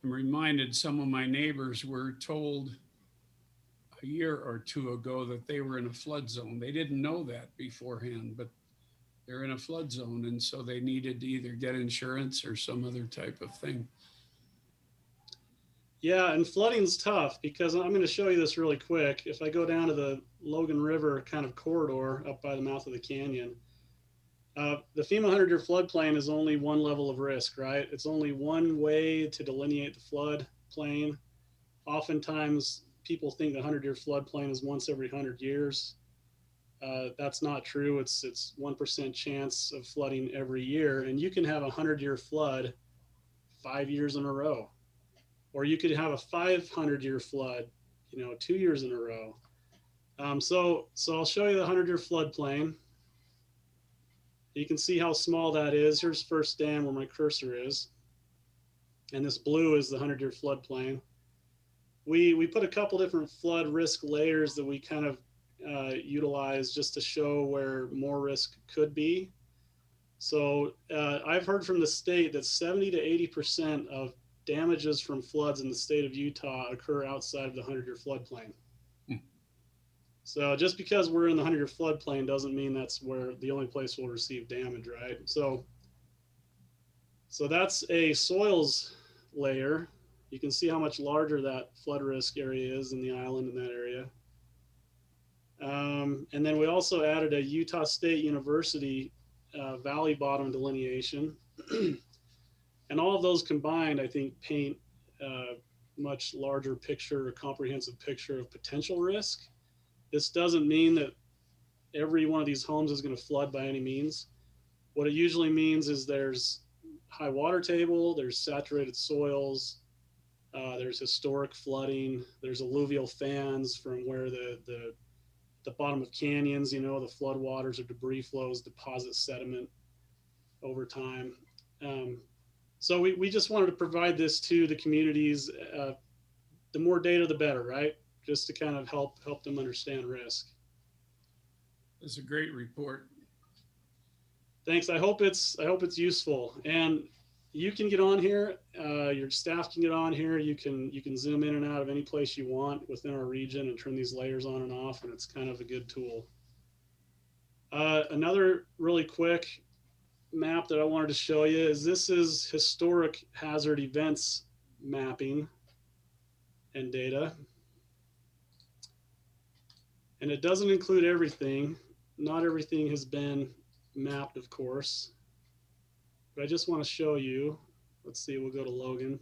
S2: I'm reminded some of my neighbors were told a year or two ago that they were in a flood zone. They didn't know that beforehand, but they're in a flood zone. And so they needed to either get insurance or some other type of thing.
S11: Yeah, and flooding's tough because I'm going to show you this really quick. If I go down to the Logan River kind of corridor up by the mouth of the canyon, the FEMA 100-year floodplain is only one level of risk, right? It's only one way to delineate the flood plain. Oftentimes, people think the 100-year floodplain is once every 100 years. That's not true. It's 1% chance of flooding every year, and you can have a 100-year flood 5 years in a row, or you could have a 500-year flood, 2 years in a row. So I'll show you the 100-year floodplain. You can see how small that is. Here's First Dam where my cursor is. And this blue is the 100-year floodplain. We put a couple different flood risk layers that we kind of utilize just to show where more risk could be. So I've heard from the state that 70 to 80% of damages from floods in the state of Utah occur outside of the 100-year floodplain. So just because we're in the 100-year floodplain doesn't mean that's where the only place we'll receive damage, right? So that's a soils layer. You can see how much larger that flood risk area is in the island in that area. And then we also added a Utah State University valley bottom delineation. And all of those combined, I think, paint a much larger picture, a comprehensive picture of potential risk. This doesn't mean that every one of these homes is going to flood by any means. What it usually means is there's high water table, there's saturated soils, there's historic flooding, there's alluvial fans from where the bottom of canyons, the flood waters or debris flows deposit sediment over time. So we just wanted to provide this to the communities. The more data, the better, right? Just to kind of help them understand risk.
S2: It's a great report.
S11: Thanks. I hope it's useful. And you can get on here. Your staff can get on here. You can zoom in and out of any place you want within our region and turn these layers on and off, and it's kind of a good tool. Another really quick map that I wanted to show you is this is historic hazard events mapping and data. And it doesn't include everything. Not everything has been mapped, of course. But I just want to show you. Let's see, we'll go to Logan.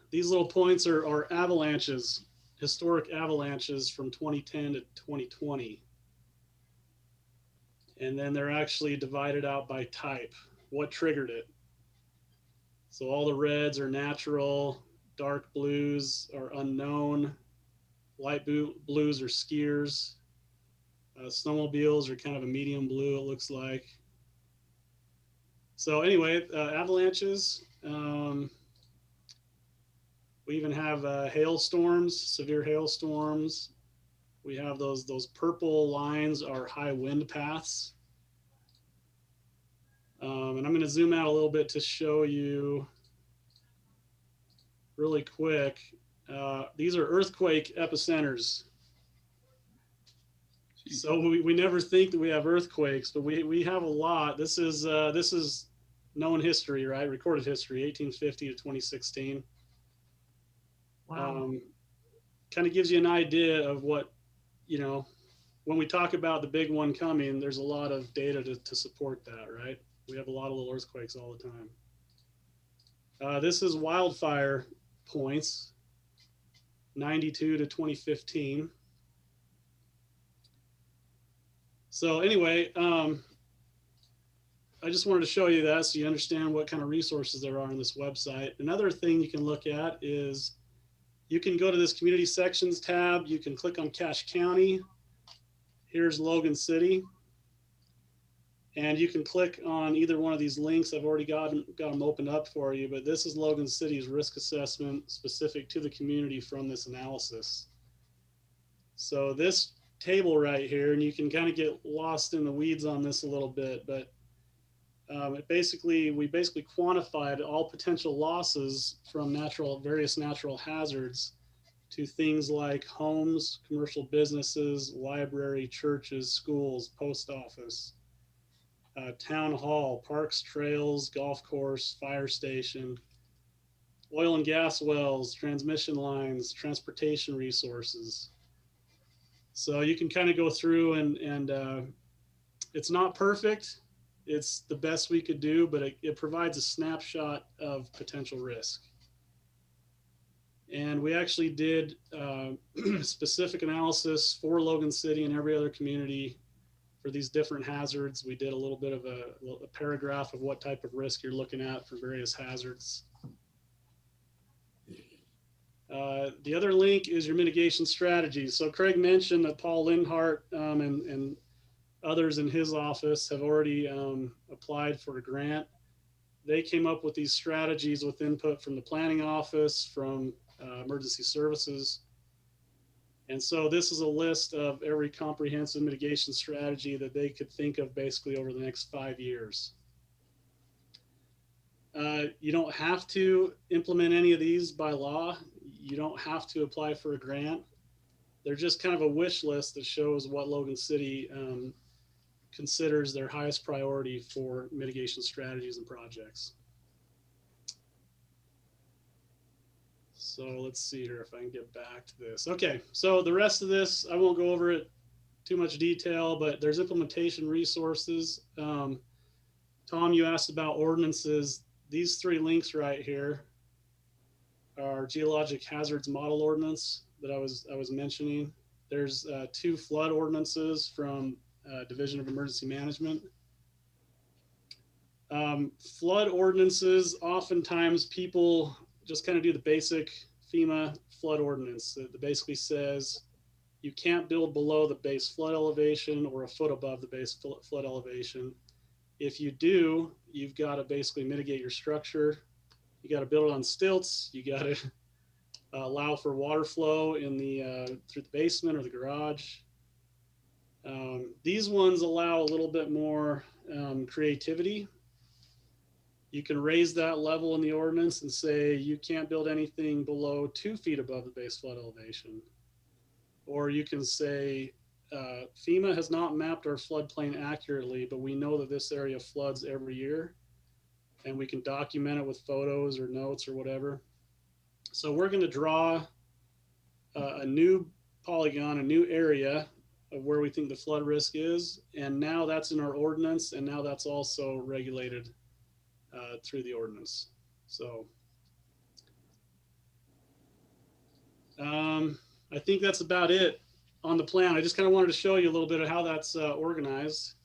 S11: These little points are avalanches, historic avalanches from 2010 to 2020. And then they're actually divided out by type. What triggered it? So all the reds are natural. Dark blues are unknown. Light blues are skiers. Snowmobiles are kind of a medium blue, it looks like. So anyway, avalanches. We even have hailstorms, severe hailstorms. We have those purple lines are high wind paths. And I'm going to zoom out a little bit to show you really quick. These are earthquake epicenters. So we never think that we have earthquakes, but we have a lot. This is known history, right? Recorded history, 1850 to 2016.
S6: Wow.
S11: Kind of gives you an idea of what, when we talk about the big one coming, there's a lot of data to support that, right? We have a lot of little earthquakes all the time. This is wildfire points, 92 to 2015. So anyway, I just wanted to show you that so you understand what kind of resources there are on this website. Another thing you can look at is you can go to this community sections tab. You can click on Cache County. Here's Logan City. And you can click on either one of these links. I've already got them opened up for you, but this is Logan City's risk assessment specific to the community from this analysis. So this table right here, and you can kind of get lost in the weeds on this a little bit, but we basically quantified all potential losses from various natural hazards to things like homes, commercial businesses, library, churches, schools, post office, town hall, parks, trails, golf course, fire station, oil and gas wells, transmission lines, transportation resources. So you can kind of go through and it's not perfect. It's the best we could do, but it provides a snapshot of potential risk. And we actually did specific analysis for Logan City and every other community for these different hazards. We did a little bit of a paragraph of what type of risk you're looking at for various hazards. The other link is your mitigation strategy. So Craig mentioned that Paul Lindhart and others in his office have already applied for a grant. They came up with these strategies with input from the planning office, from emergency services. And so this is a list of every comprehensive mitigation strategy that they could think of basically over the next 5 years. You don't have to implement any of these by law. You don't have to apply for a grant. They're just kind of a wish list that shows what Logan City considers their highest priority for mitigation strategies and projects. So let's see here if I can get back to this. Okay, so the rest of this, I won't go over it too much detail, but there's implementation resources. Tom, you asked about ordinances. These 3 links right here are geologic hazards model ordinance that I was mentioning. There's 2 flood ordinances from Division of Emergency Management. Flood ordinances, oftentimes people just kind of do the basic FEMA flood ordinance that basically says you can't build below the base flood elevation or a foot above the base flood elevation. If you do, you've got to basically mitigate your structure. You got to build it on stilts. You got to allow for water flow in the through the basement or the garage. These ones allow a little bit more creativity. You can raise that level in the ordinance and say you can't build anything below 2 feet above the base flood elevation. Or you can say FEMA has not mapped our floodplain accurately, but we know that this area floods every year, and we can document it with photos or notes or whatever. So we're going to draw a new polygon, a new area of where we think the flood risk is, and now that's in our ordinance, and now that's also regulated through the ordinance. So I think that's about it on the plan. I just kind of wanted to show you a little bit of how that's organized.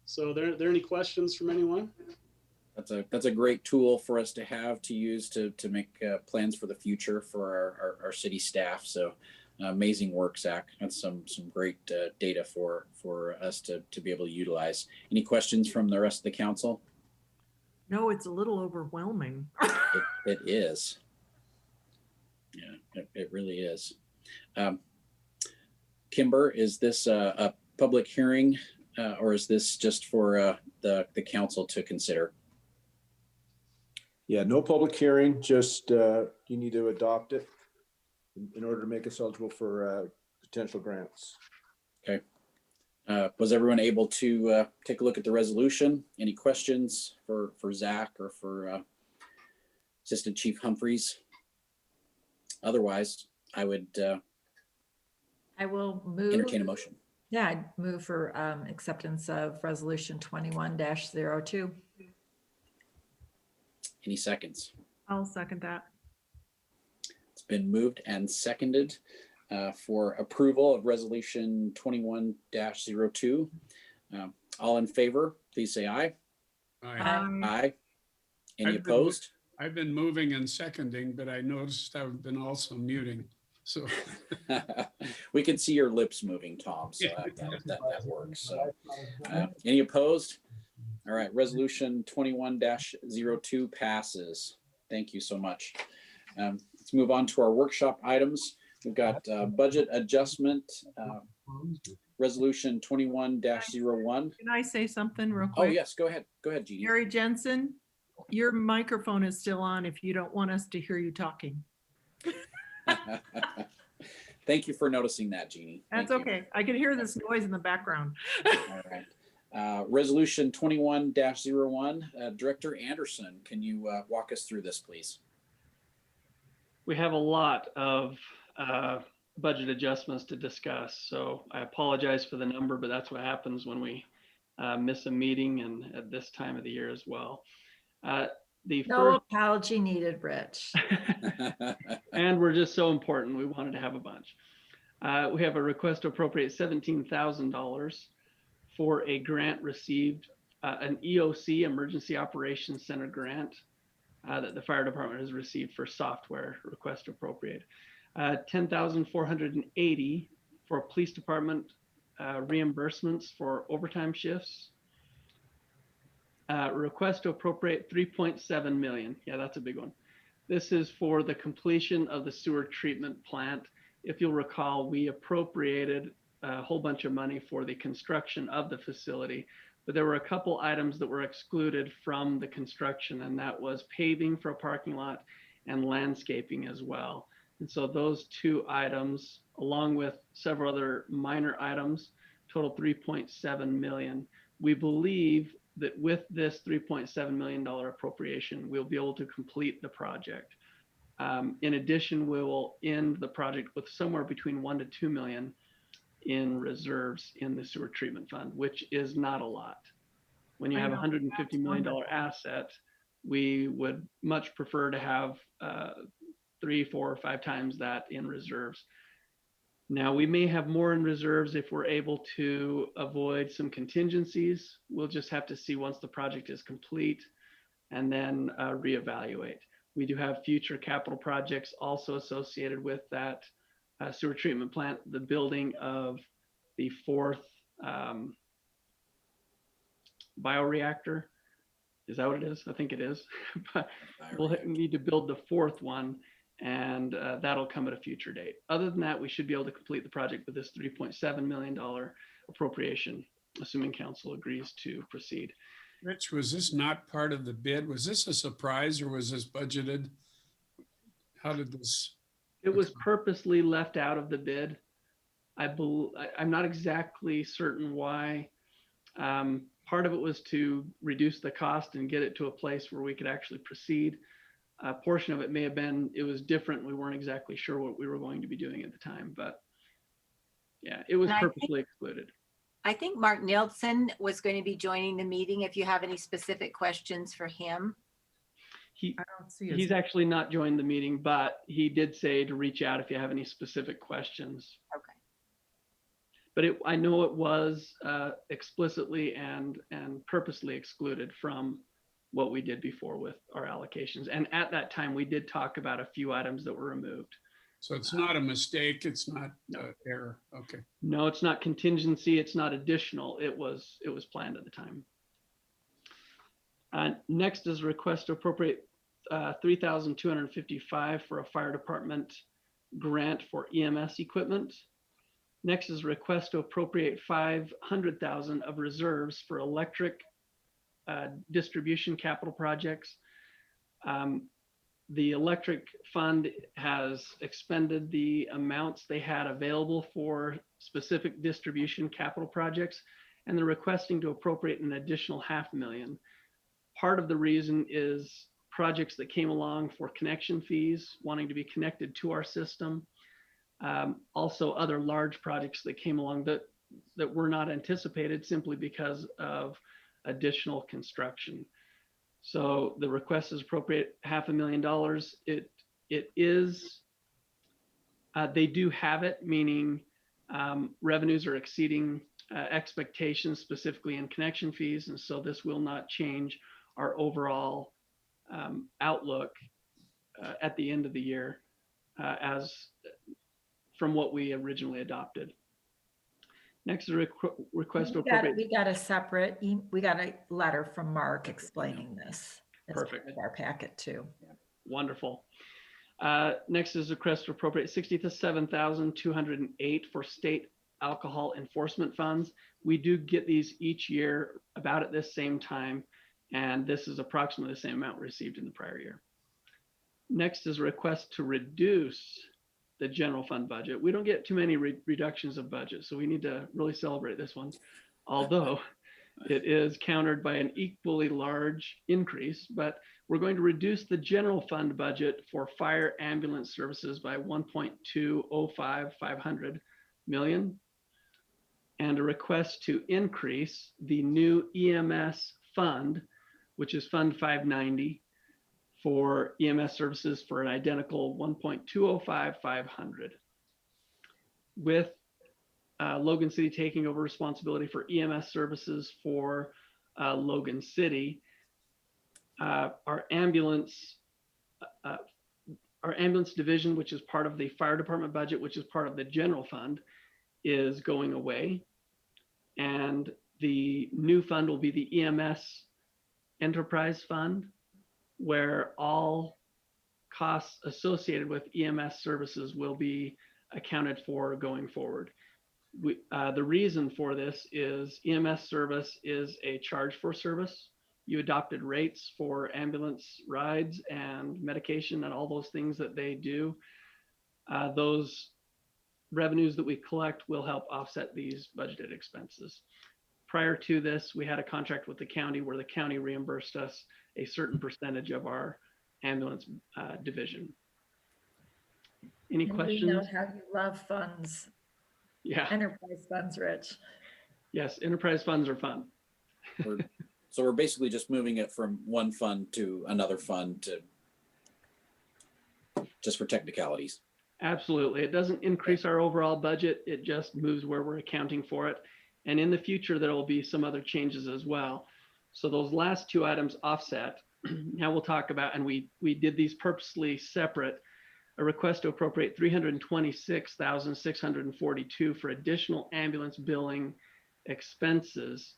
S11: So there any questions from anyone?
S1: That's a great tool for us to have to use to make plans for the future for our city staff. So amazing work, Zach. That's some great data for us to be able to utilize. Any questions from the rest of the council?
S6: No, it's a little overwhelming.
S1: It is. Yeah, it really is. Kimber, is this a public hearing or is this just for the council to consider?
S12: Yeah, no public hearing, just you need to adopt it in order to make us eligible for potential grants.
S1: Okay. Was everyone able to take a look at the resolution? Any questions for Zach or for Assistant Chief Humphreys? Otherwise, I would
S3: I will move.
S1: entertain a motion.
S3: Yeah, I'd move for acceptance of resolution 21-02.
S1: Any seconds?
S6: I'll second that.
S1: It's been moved and seconded for approval of resolution 21-02. All in favor, please say aye. Aye. Any opposed?
S2: I've been moving and seconding, but I noticed I've been also muting. So
S1: we can see your lips moving, Tom, so that works. So, any opposed? All right, resolution 21-02 passes. Thank you so much. Let's move on to our workshop items. We've got budget adjustment Resolution 21-01.
S6: Can I say something real
S1: Oh,
S6: quick?
S1: yes, go ahead. Go ahead, Jeannie.
S6: Gary Jensen, your microphone is still on if you don't want us to hear you talking.
S1: Thank you for noticing that, Jeannie.
S6: That's
S1: Thank you.
S6: okay. I can hear this noise in the background.
S1: All right. Resolution 21-01. Director Anderson, can you walk us through this, please?
S13: We have a lot of budget adjustments to discuss, so I apologize for the number, but that's what happens when we miss a meeting and at this time of the year as well.
S3: No apology needed, Rich.
S13: And we're just so important, we wanted to have a bunch. We have a request to appropriate $17,000 for a grant received, an EOC, Emergency Operations Center grant that the fire department has received for software. Request to appropriate. $10,480 for police department reimbursements for overtime shifts. Request to appropriate 3.7 million. Yeah, that's a big one. This is for the completion of the sewer treatment plant. If you'll recall, we appropriated a whole bunch of money for the construction of the facility, but there were a couple items that were excluded from the construction, and that was paving for a parking lot and landscaping as well. And so those two items, along with several other minor items, total 3.7 million. We believe that with this $3.7 million appropriation, we'll be able to complete the project. In addition, we will end the project with somewhere between 1 to 2 million in reserves in the sewer treatment fund, which is not a lot. When you have a $150 million asset, we would much prefer to have 3, 4, or 5 times that in reserves. Now, we may have more in reserves if we're able to avoid some contingencies. We'll just have to see once the project is complete and then reevaluate. We do have future capital projects also associated with that sewer treatment plant, the building of the 4th bioreactor. Is that what it is? I think it is. But we'll need to build the 4th one, and that'll come at a future date. Other than that, we should be able to complete the project with this $3.7 million appropriation, assuming council agrees to proceed.
S2: Rich, was this not part of the bid? Was this a surprise or was this budgeted? How did this?
S13: It was purposely left out of the bid. I'm not exactly certain why. Part of it was to reduce the cost and get it to a place where we could actually proceed. A portion of it may have been, it was different. We weren't exactly sure what we were going to be doing at the time, but yeah, it was purposely excluded.
S5: I think Mark Nielsen was going to be joining the meeting if you have any specific questions for him.
S13: He's actually not joined the meeting, but he did say to reach out if you have any specific questions.
S5: Okay.
S13: But I know it was explicitly and purposely excluded from what we did before with our allocations. And at that time, we did talk about a few items that were removed.
S2: So it's not a mistake. It's not error. Okay.
S13: No, it's not contingency. It's not additional. It was planned at the time. Next is a request to appropriate $3,255 for a fire department grant for EMS equipment. Next is a request to appropriate $500,000 of reserves for electric distribution capital projects. The electric fund has expended the amounts they had available for specific distribution capital projects, and they're requesting to appropriate an additional $500,000. Part of the reason is projects that came along for connection fees, wanting to be connected to our system. Also other large projects that came along that were not anticipated simply because of additional construction. So the request is appropriate $500,000. It is, they do have it, meaning revenues are exceeding expectations, specifically in connection fees. And so this will not change our overall outlook at the end of the year as from what we originally adopted. Next is a request to appropriate.
S3: We got a letter from Mark explaining this. It's
S13: Perfect.
S3: part of our packet too.
S13: Wonderful. Next is a request to appropriate $67,208 for state alcohol enforcement funds. We do get these each year about at this same time, and this is approximately the same amount received in the prior year. Next is a request to reduce the general fund budget. We don't get too many reductions of budget, so we need to really celebrate this one. Although it is countered by an equally large increase, but we're going to reduce the general fund budget for fire ambulance services by 1.205 million, and a request to increase the new EMS fund, which is Fund 590, for EMS services for an identical 1.205 with Logan City taking over responsibility for EMS services for Logan City. Our ambulance division, which is part of the fire department budget, which is part of the general fund, is going away. And the new fund will be the Ems Enterprise Fund, where all costs associated with EMS services will be accounted for going forward. The reason for this is EMS service is a charge for service. You adopted rates for ambulance rides and medication and all those things that they do. Those revenues that we collect will help offset these budgeted expenses. Prior to this, we had a contract with the county where the county reimbursed us a certain percentage of our ambulance division. Any questions?
S3: We know how you love funds.
S13: Yeah.
S3: Enterprise funds, Rich.
S13: Yes, enterprise funds are fun.
S1: So we're basically just moving it from one fund to another fund to just for technicalities.
S13: Absolutely. It doesn't increase our overall budget. It just moves where we're accounting for it. And in the future, there will be some other changes as well. So those last two items offset. Now we'll talk about, and we did these purposely separate, a request to appropriate $326,642 for additional ambulance billing expenses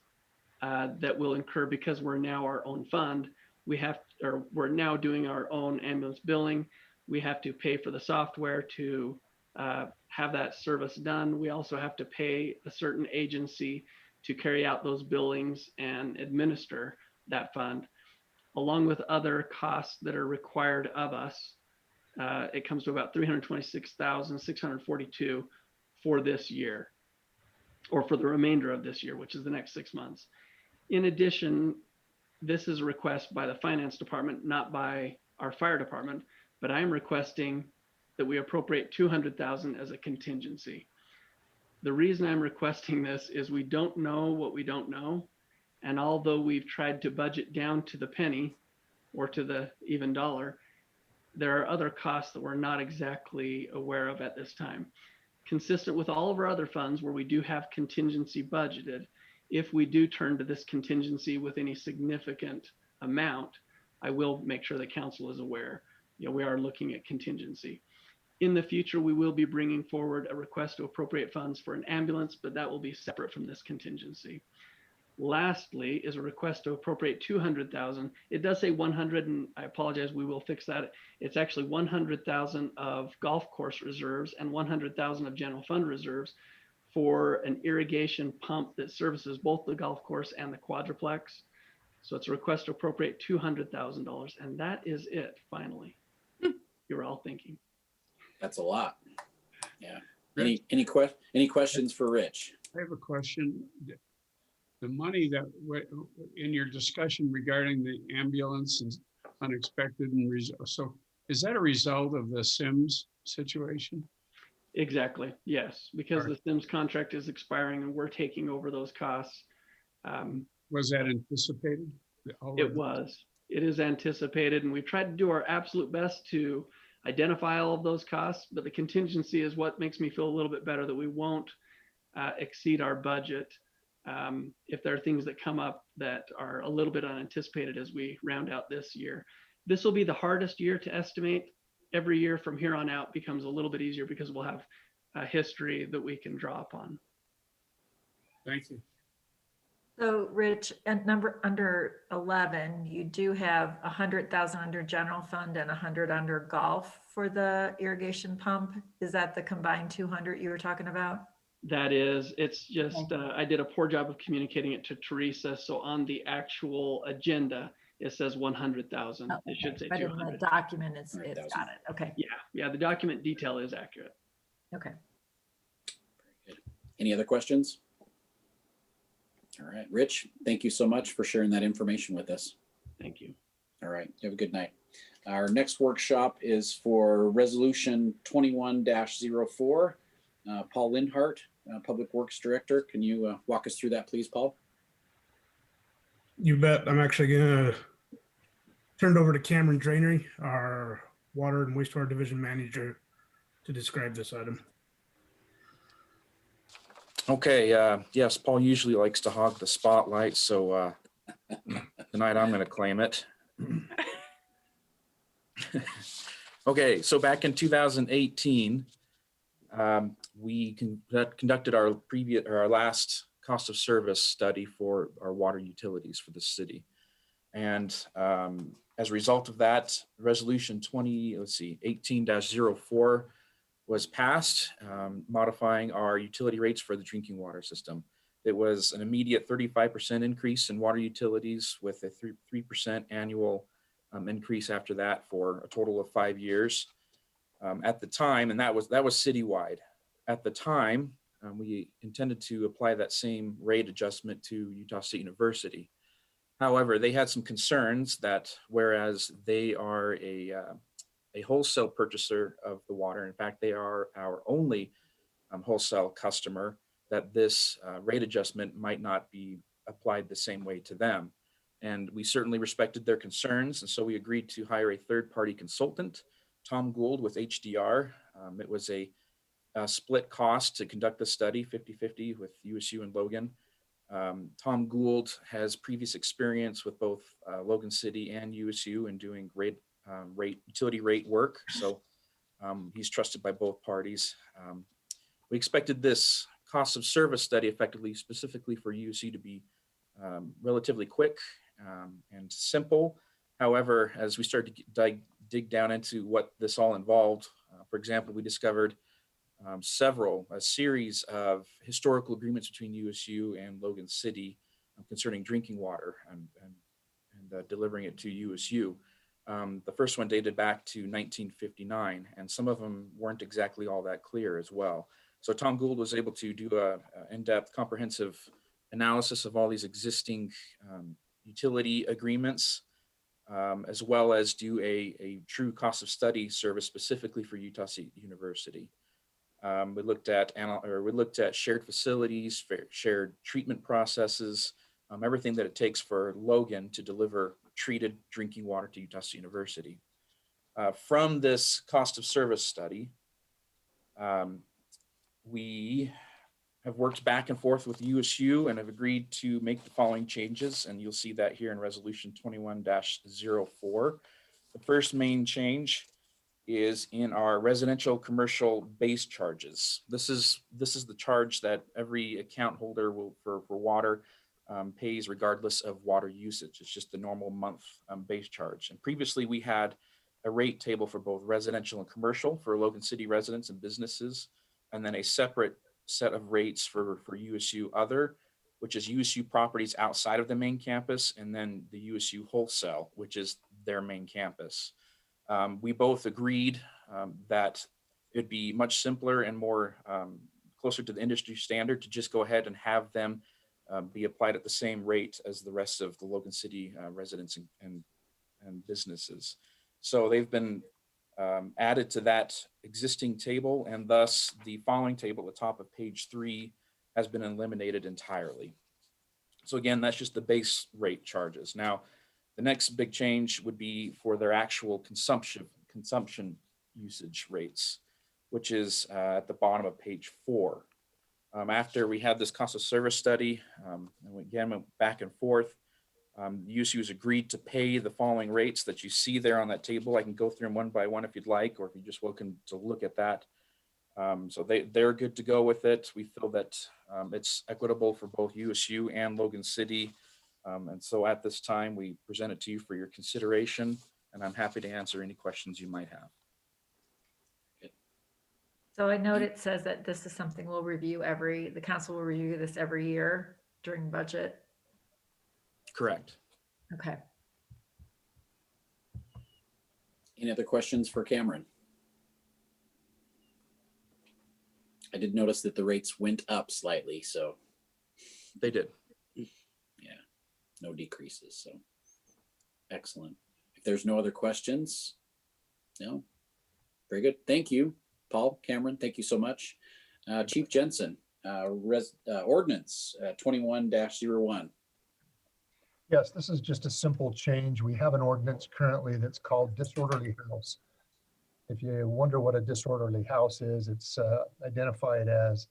S13: that will incur because we're now our own fund. We're now doing our own ambulance billing. We have to pay for the software to have that service done. We also have to pay a certain agency to carry out those billings and administer that fund, along with other costs that are required of us. It comes to about $326,642 for this year, or for the remainder of this year, which is the next 6 months. In addition, this is a request by the finance department, not by our fire department, but I'm requesting that we appropriate $200,000 as a contingency. The reason I'm requesting this is we don't know what we don't know. And although we've tried to budget down to the penny or to the even dollar, there are other costs that we're not exactly aware of at this time. Consistent with all of our other funds where we do have contingency budgeted, if we do turn to this contingency with any significant amount, I will make sure the council is aware. We are looking at contingency. In the future, we will be bringing forward a request to appropriate funds for an ambulance, but that will be separate from this contingency. Lastly is a request to appropriate $200,000. It does say 100, and I apologize, we will fix that. It's actually 100,000 of golf course reserves and 100,000 of general fund reserves for an irrigation pump that services both the golf course and the quadruplex. So it's a request to appropriate $200,000, and that is it, finally. You're all thinking.
S1: That's a lot. Yeah. Any questions for Rich?
S2: I have a question. The money that in your discussion regarding the ambulance and unexpected and so is that a result of the Sims situation?
S13: Exactly. Yes, because the Sims contract is expiring and we're taking over those costs.
S2: Was that anticipated?
S13: It was. It is anticipated, and we've tried to do our absolute best to identify all of those costs, but the contingency is what makes me feel a little bit better that we won't exceed our budget if there are things that come up that are a little bit unanticipated as we round out this year. This will be the hardest year to estimate. Every year from here on out becomes a little bit easier because we'll have a history that we can draw upon.
S2: Thank you.
S3: So Rich, at under 11, you do have 100,000 under general fund and 100 under golf for the irrigation pump. Is that the combined 200 you were talking about?
S13: That is, it's just, I did a poor job of communicating it to Teresa. So on the actual agenda, it says 100,000. It should say
S3: But in the
S13: 200.
S3: document, it's
S1: 100,000.
S3: got it. Okay.
S13: Yeah, the document detail is accurate.
S3: Okay.
S1: Any other questions? All right, Rich, thank you so much for sharing that information with us.
S13: Thank you.
S1: All right, you have a good night. Our next workshop is for Resolution 21-04. Paul Lindhart, Public Works Director. Can you walk us through that, please, Paul?
S14: You bet. I'm actually going to turn it over to Cameron Drainery, our Water and Wastewater Division Manager, to describe this item.
S15: Okay, yes, Paul usually likes to hog the spotlight, so tonight I'm going to claim it. Okay, so back in 2018, we conducted our last cost of service study for our water utilities for the city. And as a result of that, resolution 18-04 was passed, modifying our utility rates for the drinking water system. It was an immediate 35% increase in water utilities with a 3% annual increase after that for a total of 5 years. At the time, and that was citywide. At the time, we intended to apply that same rate adjustment to Utah State University. However, they had some concerns that whereas they are a wholesale purchaser of the water, in fact, they are our only wholesale customer, that this rate adjustment might not be applied the same way to them. And we certainly respected their concerns. And so we agreed to hire a third-party consultant, Tom Gould with HDR. It was a split cost to conduct the study, 50-50 with USU and Logan. Tom Gould has previous experience with both Logan City and USU in doing utility rate work. So he's trusted by both parties. We expected this cost of service study effectively, specifically for USU, to be relatively quick and simple. However, as we started to dig down into what this all involved, for example, we discovered a series of historical agreements between USU and Logan City concerning drinking water and delivering it to USU. The first one dated back to 1959, and some of them weren't exactly all that clear as well. So Tom Gould was able to do an in-depth, comprehensive analysis of all these existing utility agreements, as well as do a true cost of study service specifically for Utah State University. We looked at shared facilities, shared treatment processes, everything that it takes for Logan to deliver treated drinking water to Utah State University. From this cost of service study, we have worked back and forth with USU and have agreed to make the following changes, and you'll see that here in Resolution 21-04. The first main change is in our residential commercial base charges. This is the charge that every account holder will for water pays regardless of water usage. It's just the normal month base charge. And previously we had a rate table for both residential and commercial for Logan City residents and businesses, and then a separate set of rates for USU other, which is USU properties outside of the main campus, and then the USU wholesale, which is their main campus. We both agreed that it'd be much simpler and more closer to the industry standard to just go ahead and have them be applied at the same rate as the rest of the Logan City residents and businesses. So they've been added to that existing table, and thus the following table at the top of page 3 has been eliminated entirely. So again, that's just the base rate charges. Now, the next big change would be for their actual consumption usage rates, which is at the bottom of page 4. After we had this cost of service study, and we again went back and forth, USU has agreed to pay the following rates that you see there on that table. I can go through them one by one if you'd like, or if you're just welcome to look at that. So they're good to go with it. We feel that it's equitable for both USU and Logan City. And so at this time, we present it to you for your consideration, and I'm happy to answer any questions you might have.
S3: So I note it says that this is something we'll review the council will review this every year during budget.
S15: Correct.
S3: Okay.
S1: Any other questions for Cameron? I did notice that the rates went up slightly, so
S15: They did.
S1: yeah, no decreases, so excellent. If there's no other questions, no, very good. Thank you, Paul, Cameron, thank you so much. Chief Jensen, ordinance 21-01.
S9: Yes, this is just a simple change. We have an ordinance currently that's called disorderly house. If you wonder what a disorderly house is, it's identified as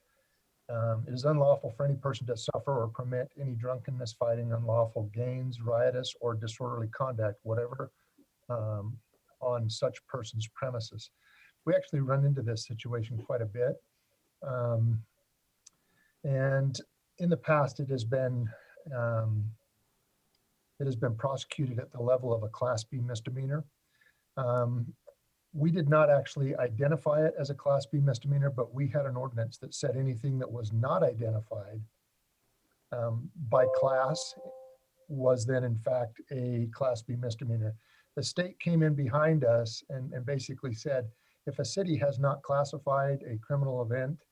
S9: it is unlawful for any person to suffer or permit any drunkenness, fighting, unlawful gains, riotous, or disorderly conduct, whatever, on such person's premises. We actually run into this situation quite a bit. And in the past, it has been prosecuted at the level of a Class B misdemeanor. We did not actually identify it as a Class B misdemeanor, but we had an ordinance that said anything that was not identified by class was then in fact a Class B misdemeanor. The state came in behind us and basically said, if a city has not classified a criminal event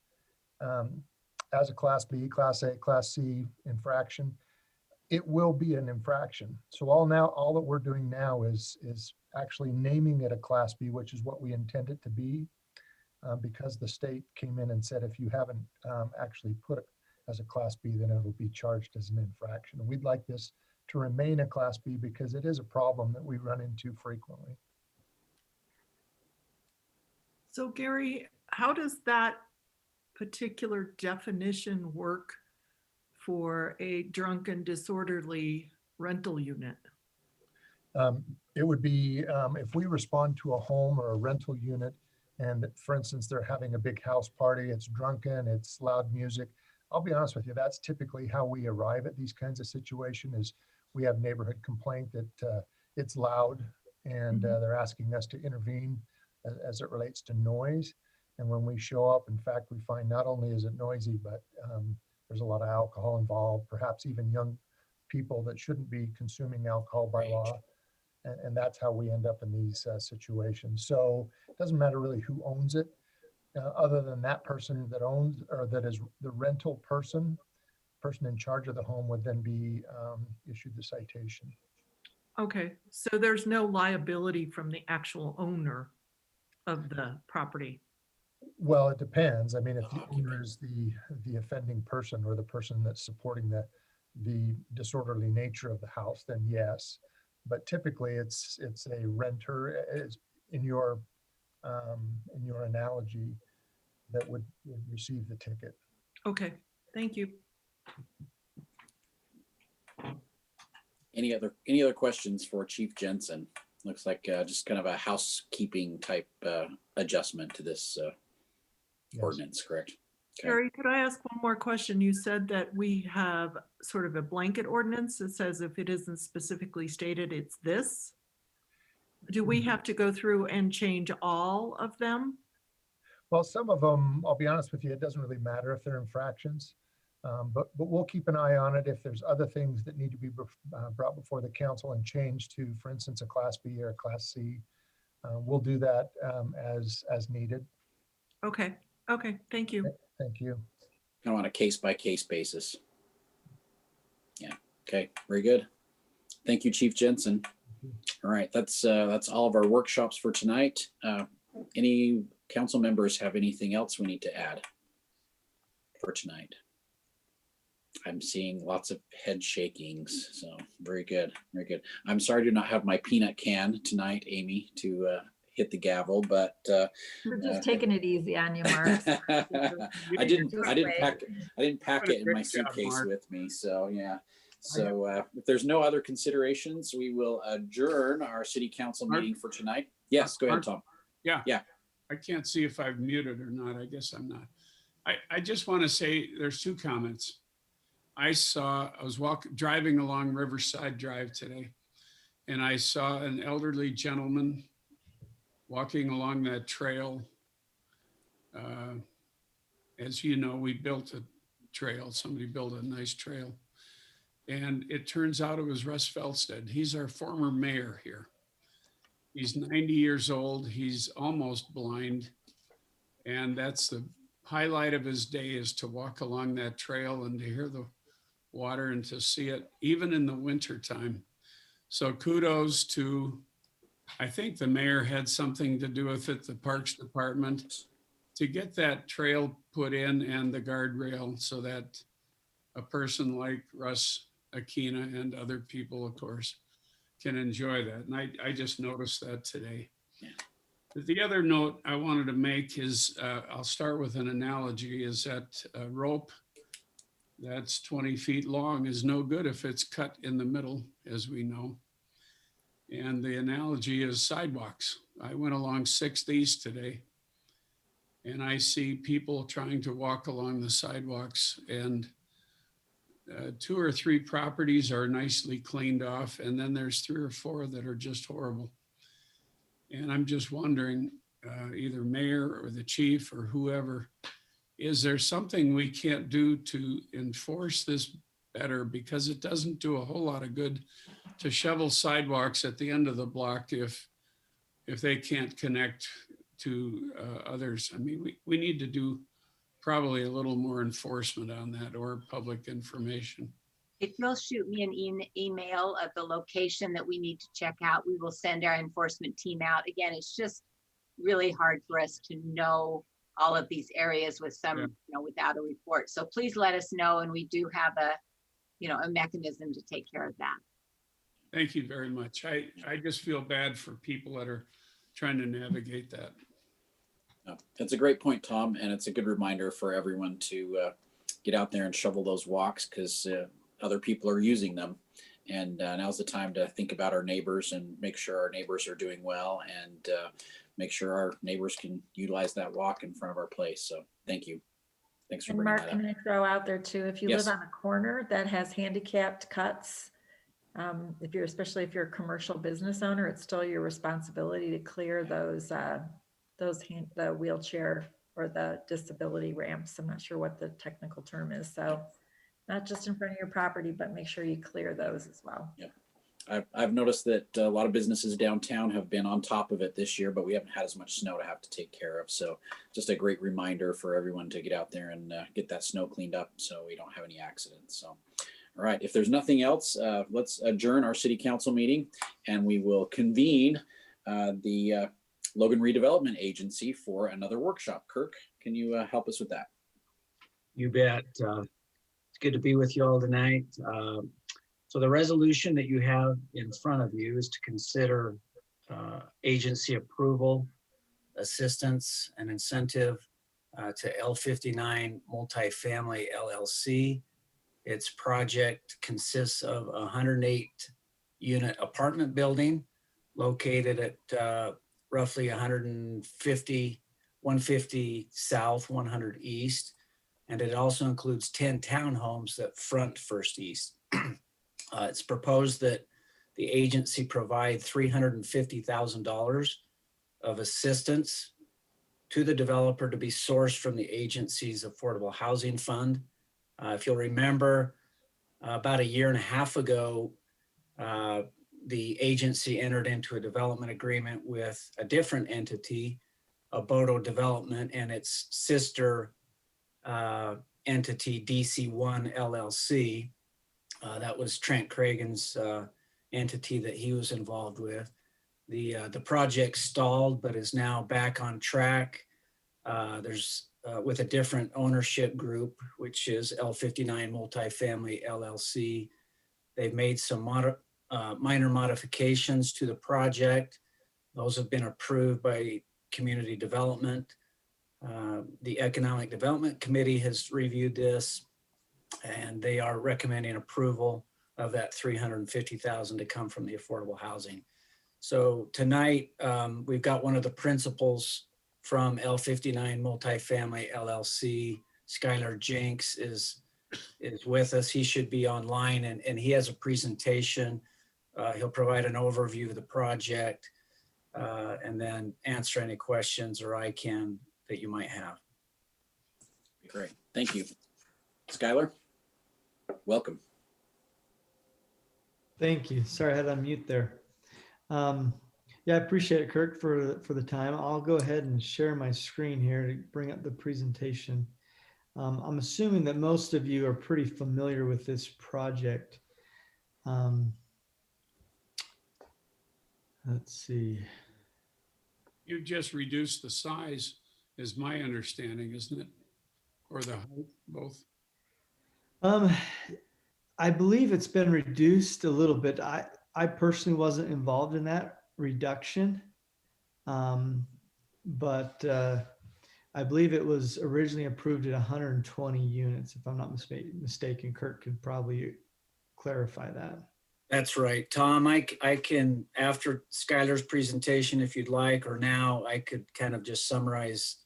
S9: as a Class B, Class A, Class C infraction, it will be an infraction. So all that we're doing now is actually naming it a Class B, which is what we intend it to be, because the state came in and said, if you haven't actually put it as a Class B, then it'll be charged as an infraction. And we'd like this to remain a Class B because it is a problem that we run into frequently.
S6: So Gary, how does that particular definition work for a drunken, disorderly rental unit?
S9: It would be if we respond to a home or a rental unit and, for instance, they're having a big house party, it's drunken, it's loud music. I'll be honest with you, that's typically how we arrive at these kinds of situations is we have neighborhood complaint that it's loud and they're asking us to intervene as it relates to noise. And when we show up, in fact, we find not only is it noisy, but there's a lot of alcohol involved, perhaps even young people that shouldn't be consuming alcohol by law. And that's how we end up in these situations. So it doesn't matter really who owns it, other than that person that owns or that is the rental person in charge of the home would then be issued the citation.
S6: Okay, so there's no liability from the actual owner of the property.
S9: Well, it depends. I mean, if the owner is the offending person or the person that's supporting the disorderly nature of the house, then yes. But typically, it's a renter. In your analogy, that would receive the ticket.
S6: Okay, thank you.
S1: Any other questions for Chief Jensen? Looks like just kind of a housekeeping type adjustment to this ordinance, correct? Okay.
S6: Gary, could I ask one more question? You said that we have sort of a blanket ordinance that says if it isn't specifically stated, it's this. Do we have to go through and change all of them?
S9: Well, some of them, I'll be honest with you, it doesn't really matter if they're infractions, but we'll keep an eye on it. If there's other things that need to be brought before the council and changed to, for instance, a Class B or a Class C, we'll do that as needed.
S6: Okay, thank you.
S9: Thank you.
S1: Kind of on a case-by-case basis. Yeah, okay, very good. Thank you, Chief Jensen. All right, that's all of our workshops for tonight. Any council members have anything else we need to add for tonight? I'm seeing lots of head shakings, so very good, very good. I'm sorry to not have my peanut can tonight, Amy, to hit the gavel, but
S3: we're just taking it easy on you, Mark.
S1: I didn't pack it in my suitcase with me, so yeah. So if there's no other considerations, we will adjourn our city council meeting for tonight. Yes, go ahead, Tom.
S2: Yeah.
S1: Yeah.
S2: I can't see if I've muted or not. I guess I'm not. I just want to say there's two comments. I was driving along Riverside Drive today, and I saw an elderly gentleman walking along that trail As you know, we built a trail. Somebody built a nice trail. And it turns out it was Russ Felstead. He's our former mayor here. He's 90 years old. He's almost blind. And that's the highlight of his day, is to walk along that trail and to hear the water and to see it, even in the winter time. So kudos to, I think the mayor had something to do with it, the Parks Department, to get that trail put in and the guardrail so that a person like Russ Akina and other people, of course, can enjoy that. And I just noticed that today.
S1: Yeah.
S2: But the other note I wanted to make is, I'll start with an analogy, is that a rope that's 20 feet long is no good if it's cut in the middle, as we know. And the analogy is sidewalks. I went along 6th East today, and I see people trying to walk along the sidewalks, and 2 or 3 properties are nicely cleaned off, and then there's 3 or 4 that are just horrible. And I'm just wondering, either mayor or the chief or whoever, is there something we can't do to enforce this better? Because it doesn't do a whole lot of good to shovel sidewalks at the end of the block if they can't connect to others. I mean, we need to do probably a little more enforcement on that, or public information.
S5: If you'll shoot me an email of the location that we need to check out, we will send our enforcement team out. Again, it's just really hard for us to know all of these areas with some, without a report. So please let us know, and we do have a mechanism to take care of that.
S2: Thank you very much. I just feel bad for people that are trying to navigate that.
S1: That's a great point, Tom, and it's a good reminder for everyone to get out there and shovel those walks, because other people are using them. And now's the time to think about our neighbors and make sure our neighbors are doing well, and make sure our neighbors can utilize that walk in front of our place. So thank you. Thanks for
S3: And
S1: bringing
S3: Mark,
S1: that up.
S3: can I throw out there too, if you
S1: Yes.
S3: live on a corner that has handicapped cuts, especially if you're a commercial business owner, it's still your responsibility to clear the wheelchair or the disability ramps. I'm not sure what the technical term is. So not just in front of your property, but make sure you clear those as well.
S1: Yep. I've noticed that a lot of businesses downtown have been on top of it this year, but we haven't had as much snow to have to take care of. So just a great reminder for everyone to get out there and get that snow cleaned up so we don't have any accidents. So, all right, if there's nothing else, let's adjourn our city council meeting, and we will convene the Logan Redevelopment Agency for another workshop. Kirk, can you help us with that?
S16: You bet. It's good to be with you all tonight. So the resolution that you have in front of you is to consider agency approval, assistance, and incentive to L59 Multifamily LLC. Its project consists of a 108-unit apartment building located at roughly 150 South, 100 East. And it also includes 10 townhomes that front First East. It's proposed that the agency provide $350,000 of assistance to the developer to be sourced from the agency's Affordable Housing Fund. If you'll remember, about a year and a half ago, the agency entered into a development agreement with a different entity, Abodo Development, and its sister entity, DC1 LLC. That was Trent Cragen's entity that he was involved with. The project stalled, but is now back on track. There's with a different ownership group, which is L59 Multifamily LLC. They've made some minor modifications to the project. Those have been approved by Community Development. The Economic Development Committee has reviewed this, and they are recommending approval of that $350,000 to come from the affordable housing. So tonight, we've got one of the principals from L59 Multifamily LLC. Skylar Jenks is with us. He should be online, and he has a presentation. He'll provide an overview of the project and then answer any questions, or I can, that you might have.
S1: Great, thank you. Skylar, welcome.
S17: Thank you. Sorry, I had to unmute there. Yeah, I appreciate it, Kirk, for the time. I'll go ahead and share my screen here to bring up the presentation. I'm assuming that most of you are pretty familiar with this project. Let's see.
S2: You've just reduced the size, is my understanding, isn't it? Or the height, both?
S17: I believe it's been reduced a little bit. I personally wasn't involved in that reduction. But I believe it was originally approved at 120 units, if I'm not mistaken. Kirk could probably clarify that.
S16: That's right, Tom. I can, after Skylar's presentation, if you'd like, or now, I could kind of just summarize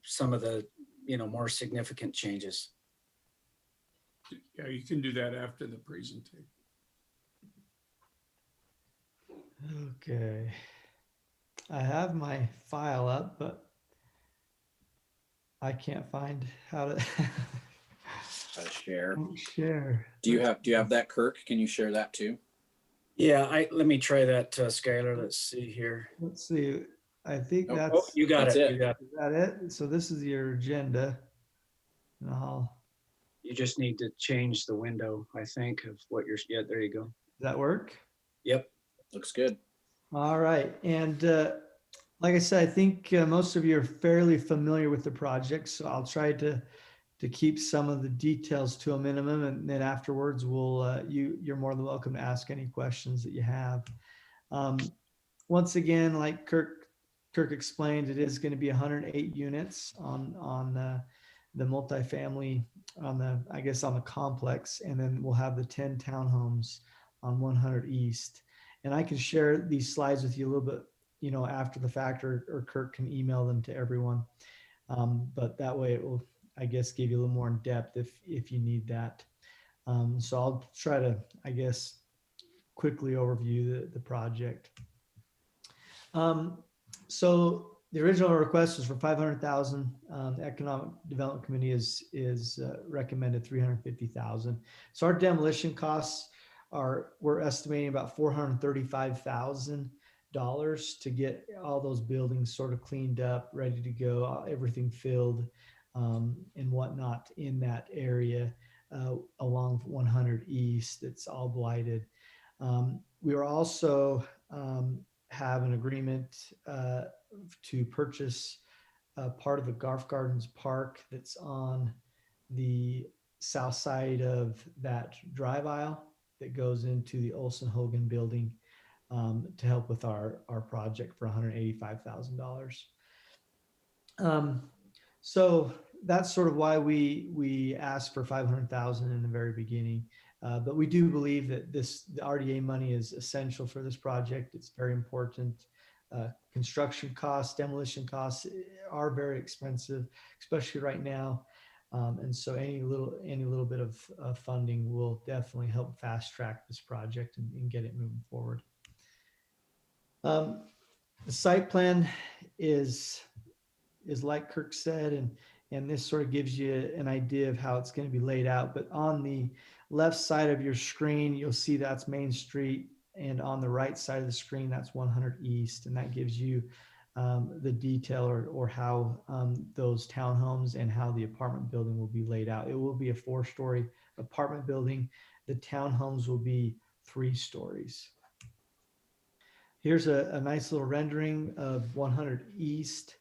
S16: some of the, more significant changes.
S2: Yeah, you can do that after the presentation.
S17: Okay. I have my file up, but I can't find how to
S1: Share.
S17: share.
S1: Do you have that, Kirk? Can you share that too?
S16: Yeah, let me try that, Skylar. Let's see here.
S17: Let's see. I think
S1: Oh,
S17: that's
S16: You got
S1: That's
S16: it.
S1: it.
S16: You got it.
S17: is that it. So this is your agenda. And
S16: You just need to change the window, I think, of what you're, yeah, there you go.
S17: does that work?
S16: Yep.
S1: Looks good.
S17: All right. And like I said, I think most of you are fairly familiar with the project, so I'll try to keep some of the details to a minimum, and then afterwards you're more than welcome to ask any questions that you have. Once again, like Kirk explained, it is going to be 108 units on the multifamily on the complex, and then we'll have the 10 townhomes on 100 East. And I can share these slides with you a little bit, after the fact, or Kirk can email them to everyone. But that way it will, I guess, give you a little more in depth if you need that. So I'll try to, quickly overview the project. So the original request was for 500,000. The Economic Development Committee is recommended 350,000. So our demolition costs we're estimating about $435,000 to get all those buildings sort of cleaned up, ready to go, everything filled and whatnot in that area along 100 East. It's all blighted. We are also have an agreement to purchase part of the Garf Gardens Park that's on the south side of that drive aisle that goes into the Olson Hogan building to help with our project for $185,000. So that's sort of why we asked for 500,000 in the very beginning. But we do believe that the RDA money is essential for this project. It's very important. Construction costs, demolition costs are very expensive, especially right now. And so any little bit of funding will definitely help fast track this project and get it moving forward. The site plan is like Kirk said, and this sort of gives you an idea of how it's going to be laid out. But on the left side of your screen, you'll see that's Main Street, and on the right side of the screen, that's 100 East, and that gives you the detail or how those townhomes and how the apartment building will be laid out. It will be a 4-story apartment building. The townhomes will be 3 stories. Here's a nice little rendering of 100 East.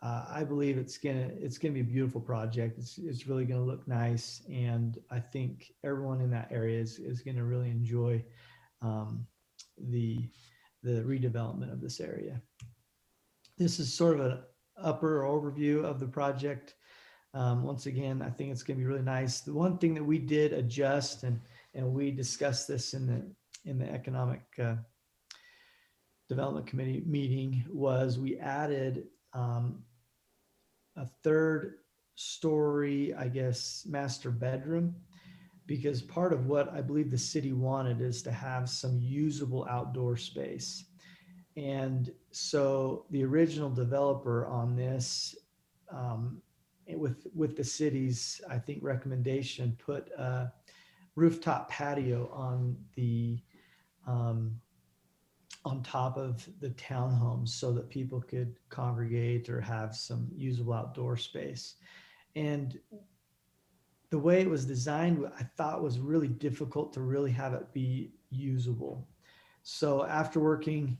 S17: I believe it's gonna be a beautiful project. It's really gonna look nice, and I think everyone in that area is gonna really enjoy the redevelopment of this area. This is sort of an upper overview of the project. Once again, I think it's going to be really nice. The one thing that we did adjust, and we discussed this in the Economic Development Committee meeting, was we added a 3rd story, master bedroom, because part of what I believe the city wanted is to have some usable outdoor space. And so the original developer on this with the city's, I think, recommendation, put a rooftop patio on the on top of the townhomes so that people could congregate or have some usable outdoor space. And the way it was designed, I thought was really difficult to really have it be usable. So after working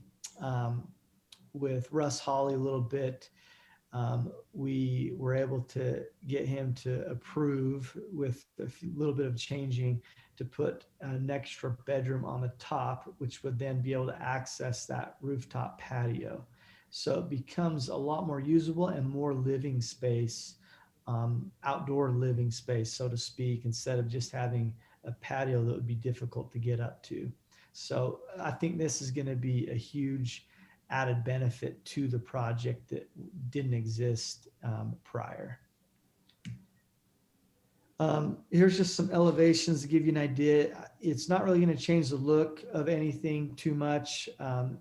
S17: with Russ Hawley a little bit, we were able to get him to approve with a little bit of changing to put an extra bedroom on the top, which would then be able to access that rooftop patio. So it becomes a lot more usable and more living space, outdoor living space, so to speak, instead of just having a patio that would be difficult to get up to. So I think this is going to be a huge added benefit to the project that didn't exist prior. Here's just some elevations to give you an idea. It's not really going to change the look of anything too much.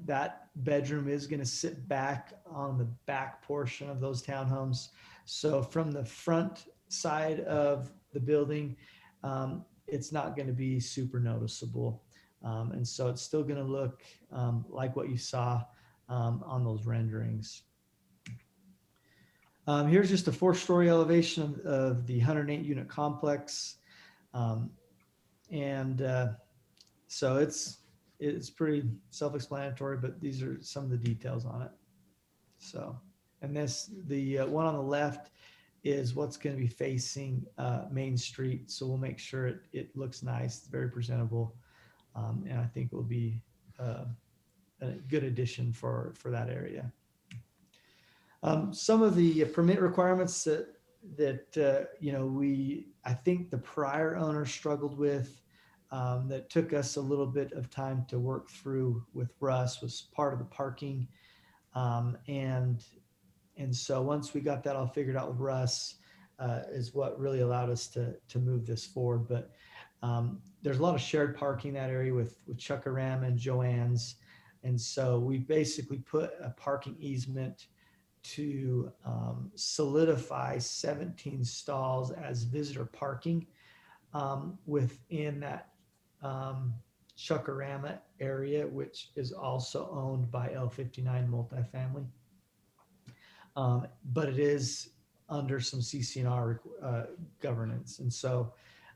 S17: That bedroom is going to sit back on the back portion of those townhomes. So from the front side of the building, it's not going to be super noticeable. And so it's still going to look like what you saw on those renderings. Here's just a 4-story elevation of the 108 unit complex. So it's pretty self-explanatory, but these are some of the details on it. So, and the one on the left is what's going to be facing Main Street. So we'll make sure it looks nice, very presentable. And I think it will be a good addition for that area. Some of the permit requirements that I think the prior owner struggled with, that took us a little bit of time to work through with Russ, was part of the parking. And so once we got that all figured out with Russ, is what really allowed us to move this forward. But there's a lot of shared parking in that area with Chuckarama and Joanne's. And so we basically put a parking easement to solidify 17 stalls as visitor parking within that Chuckarama area, which is also owned by L59 multifamily. But it is under some CC&R governance. And so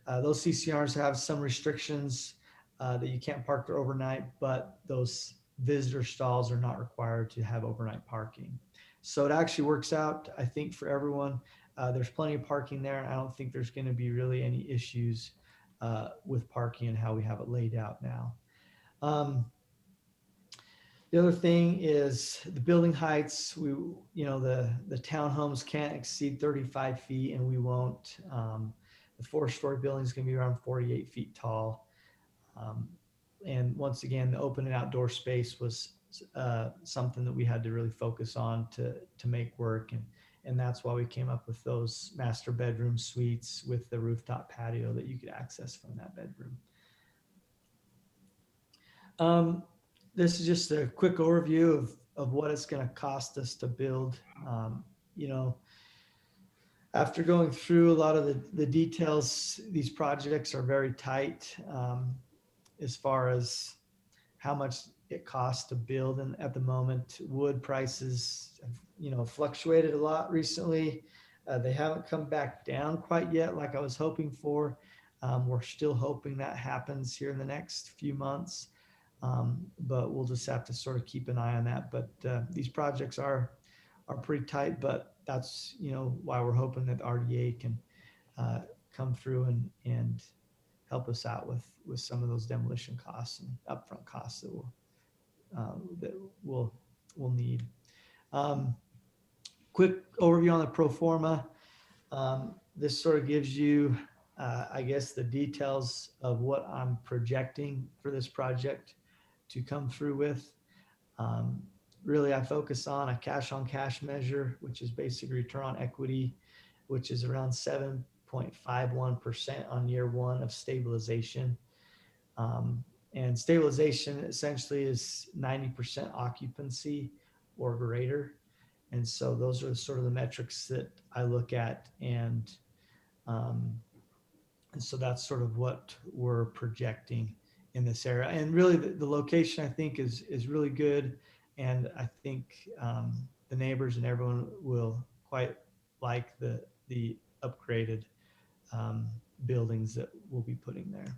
S17: those CC&Rs have some restrictions that you can't park there overnight, but those visitor stalls are not required to have overnight parking. So it actually works out, I think, for everyone. There's plenty of parking there, and I don't think there's going to be really any issues with parking and how we have it laid out now. The other thing is the building heights. The townhomes can't exceed 35 feet, and we won't. The 4-story building is going to be around 48 feet tall. And once again, the open and outdoor space was something that we had to really focus on to make work. And that's why we came up with those master bedroom suites with the rooftop patio that you could access from that bedroom. This is just a quick overview of what it's going to cost us to build. After going through a lot of the details, these projects are very tight as far as how much it costs to build. And at the moment, wood prices have, fluctuated a lot recently. They haven't come back down quite yet like I was hoping for. We're still hoping that happens here in the next few months. But we'll just have to sort of keep an eye on that. But these projects are pretty tight, but that's, why we're hoping that the RDA can come through and help us out with some of those demolition costs and upfront costs that we'll need. Quick overview on the Pro Forma. This sort of gives you, I guess, the details of what I'm projecting for this project to come through with. Really, I focus on a cash-on-cash measure, which is basic return on equity, which is around 7.51% on year one of stabilization. And stabilization essentially is 90% occupancy or greater. And so those are sort of the metrics that I look at. And so that's sort of what we're projecting in this area. And really the location I think is really good. And I think the neighbors and everyone will quite like the upgraded buildings that we'll be putting there.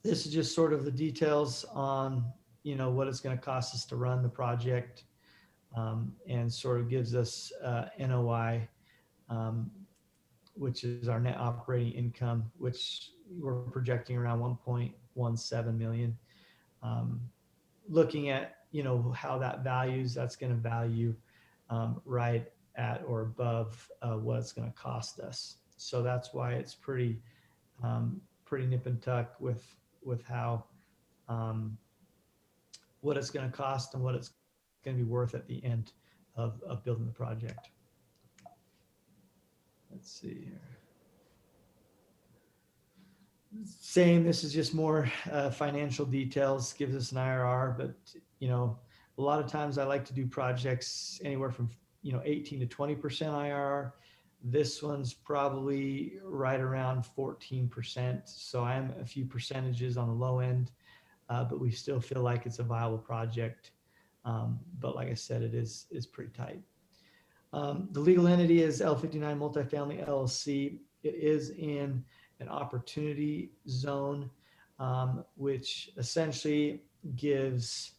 S17: This is just sort of the details on, what it's going to cost us to run the project, and sort of gives us NOI, which is our net operating income, which we're projecting around 1.17 million. Looking at, how that's going to value right at or above what it's going to cost us. So that's why it's pretty nip and tuck with how what it's going to cost and what it's going to be worth at the end of building the project. Let's see here. Same, this is just more financial details, gives us an IRR, but a lot of times I like to do projects anywhere from 18 to 20% IRR. This one's probably right around 14%. So I'm a few percentages on the low end, but we still feel like it's a viable project. But like I said, it is pretty tight. The legal entity is L59 Multifamily LLC. It is in an opportunity zone, which essentially gives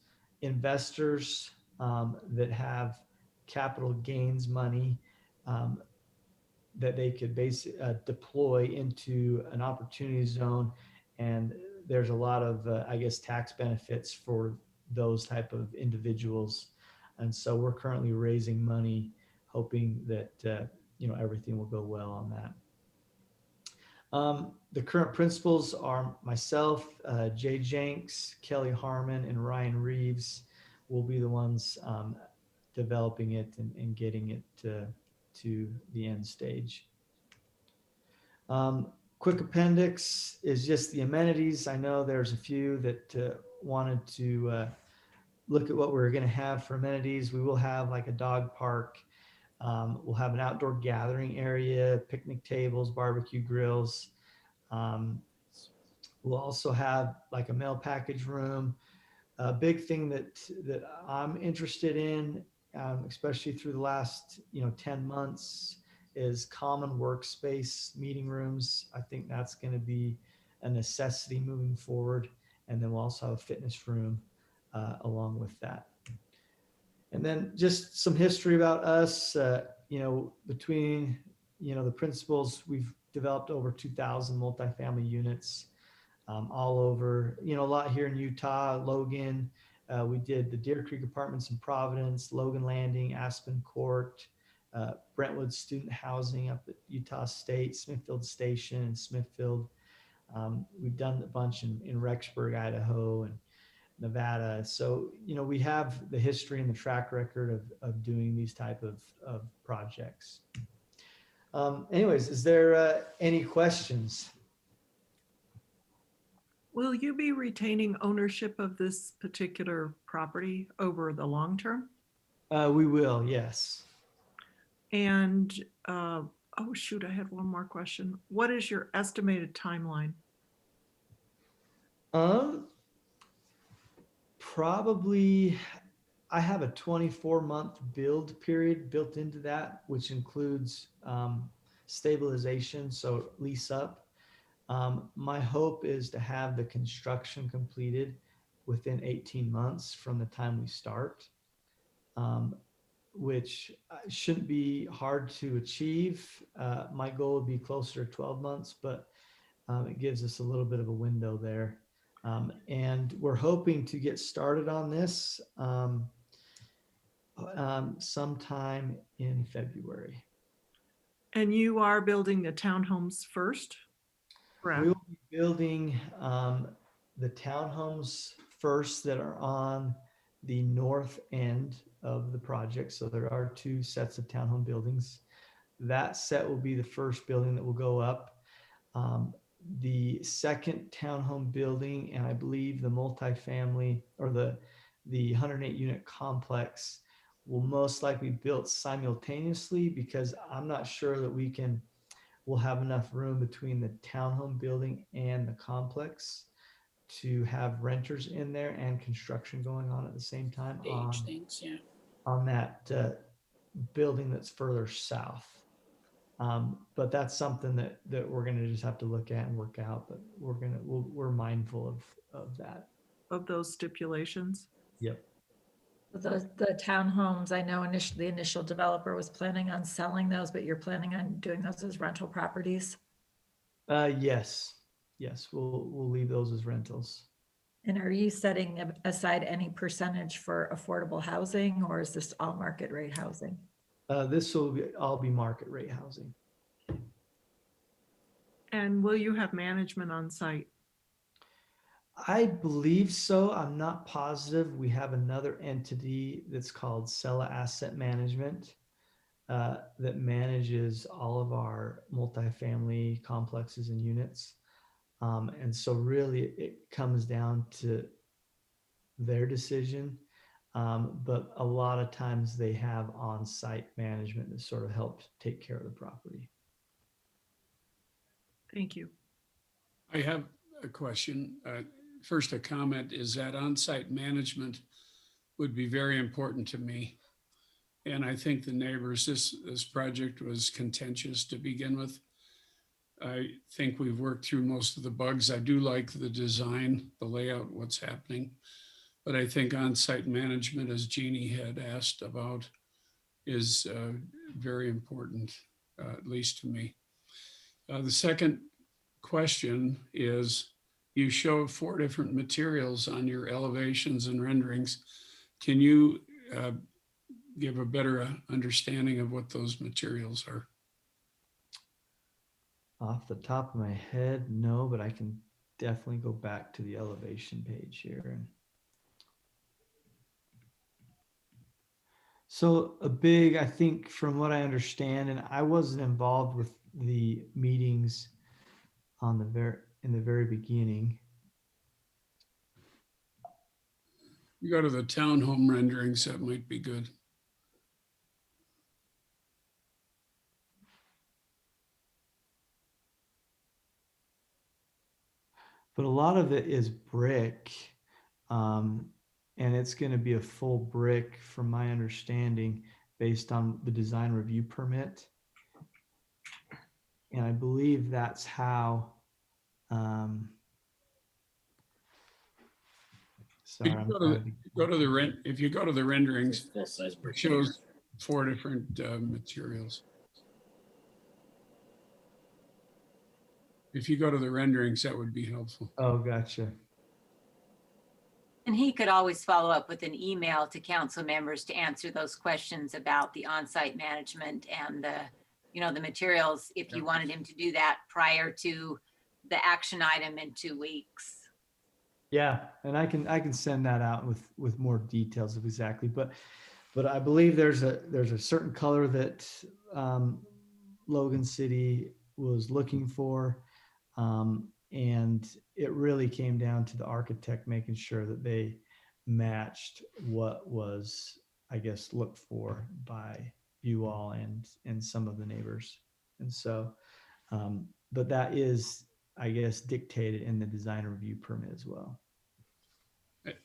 S17: investors that have capital gains money that they could basically deploy into an opportunity zone. And there's a lot of, tax benefits for those type of individuals. And so we're currently raising money, hoping that, everything will go well on that. The current principals are myself, Jay Jenks, Kelly Harmon, and Ryan Reeves will be the ones developing it and getting it to the end stage. Quick appendix is just the amenities. I know there's a few that wanted to look at what we're going to have for amenities. We will have like a dog park. We'll have an outdoor gathering area, picnic tables, barbecue grills. We'll also have like a mail package room. A big thing that I'm interested in, especially through the last 10 months, is common workspace meeting rooms. I think that's going to be a necessity moving forward. And then we'll also have a fitness room along with that. And then just some history about us, between, the principals, we've developed over 2,000 multifamily units all over, a lot here in Utah, Logan. We did the Deer Creek Apartments in Providence, Logan Landing, Aspen Court, Brentwood Student Housing up at Utah State, Smithfield Station and Smithfield. We've done a bunch in Rexburg, Idaho, and Nevada. So, we have the history and the track record of doing these type of projects. Anyways, is there any questions?
S6: Will you be retaining ownership of this particular property over the long term?
S17: We will, yes.
S6: And, oh shoot, I had one more question. What is your estimated timeline?
S17: Probably, I have a 24-month build period built into that, which includes stabilization, so lease up. My hope is to have the construction completed within 18 months from the time we start, which shouldn't be hard to achieve. My goal would be closer to 12 months, but it gives us a little bit of a window there. And we're hoping to get started on this sometime in February.
S6: And you are building the townhomes first? Correct.
S17: We will be building the townhomes first that are on the north end of the project. So there are 2 sets of townhome buildings. That set will be the first building that will go up. The second townhome building, and I believe the multifamily or the the 108 unit complex will most likely be built simultaneously, because I'm not sure that we'll have enough room between the townhome building and the complex to have renters in there and construction going on at the same time
S1: Stage things, yeah.
S17: on that building that's further south. But that's something that we're going to just have to look at and work out, but we're mindful of that.
S6: Of those stipulations?
S17: Yep.
S3: The townhomes, I know initially the initial developer was planning on selling those, but you're planning on doing those as rental properties?
S17: Yes, we'll leave those as rentals.
S3: And are you setting aside any percentage for affordable housing, or is this all market rate housing?
S17: This will all be market rate housing.
S6: And will you have management on site?
S17: I believe so. I'm not positive. We have another entity that's called Sella Asset Management that manages all of our multifamily complexes and units. And so really it comes down to their decision. But a lot of times they have on-site management that sort of helps take care of the property.
S6: Thank you.
S2: I have a question. First, a comment is that on-site management would be very important to me. And I think the neighbors, this project was contentious to begin with. I think we've worked through most of the bugs. I do like the design, the layout, what's happening. But I think on-site management, as Jeannie had asked about, is very important, at least to me. The second question is, you show 4 different materials on your elevations and renderings. Can you give a better understanding of what those materials are?
S17: Off the top of my head, no, but I can definitely go back to the elevation page here. So I think from what I understand, and I wasn't involved with the meetings in the very beginning.
S2: You go to the townhome renderings, that might be good.
S17: But a lot of it is brick, and it's going to be a full brick from my understanding based on the design review permit. And I believe that's how, sorry,
S2: If you go to the renderings, it shows 4 different materials. If you go to the renderings, that would be helpful.
S17: Oh, gotcha.
S5: And he could always follow up with an email to council members to answer those questions about the on-site management and the materials, if you wanted him to do that prior to the action item in 2 weeks.
S17: Yeah, and I can send that out with more details of exactly, but I believe there's a certain color that Logan City was looking for, and it really came down to the architect making sure that they matched what was, I guess, looked for by you all and some of the neighbors. And so, but that is, I guess, dictated in the design review permit as well.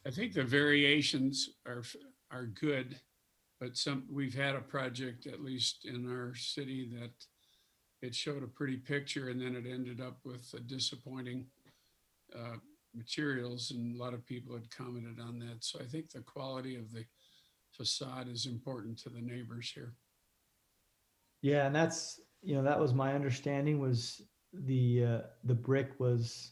S2: I think the variations are good, but we've had a project, at least in our city, that it showed a pretty picture and then it ended up with a disappointing materials, and a lot of people had commented on that. So I think the quality of the facade is important to the neighbors here.
S17: Yeah, and that's, that was my understanding, was the brick was,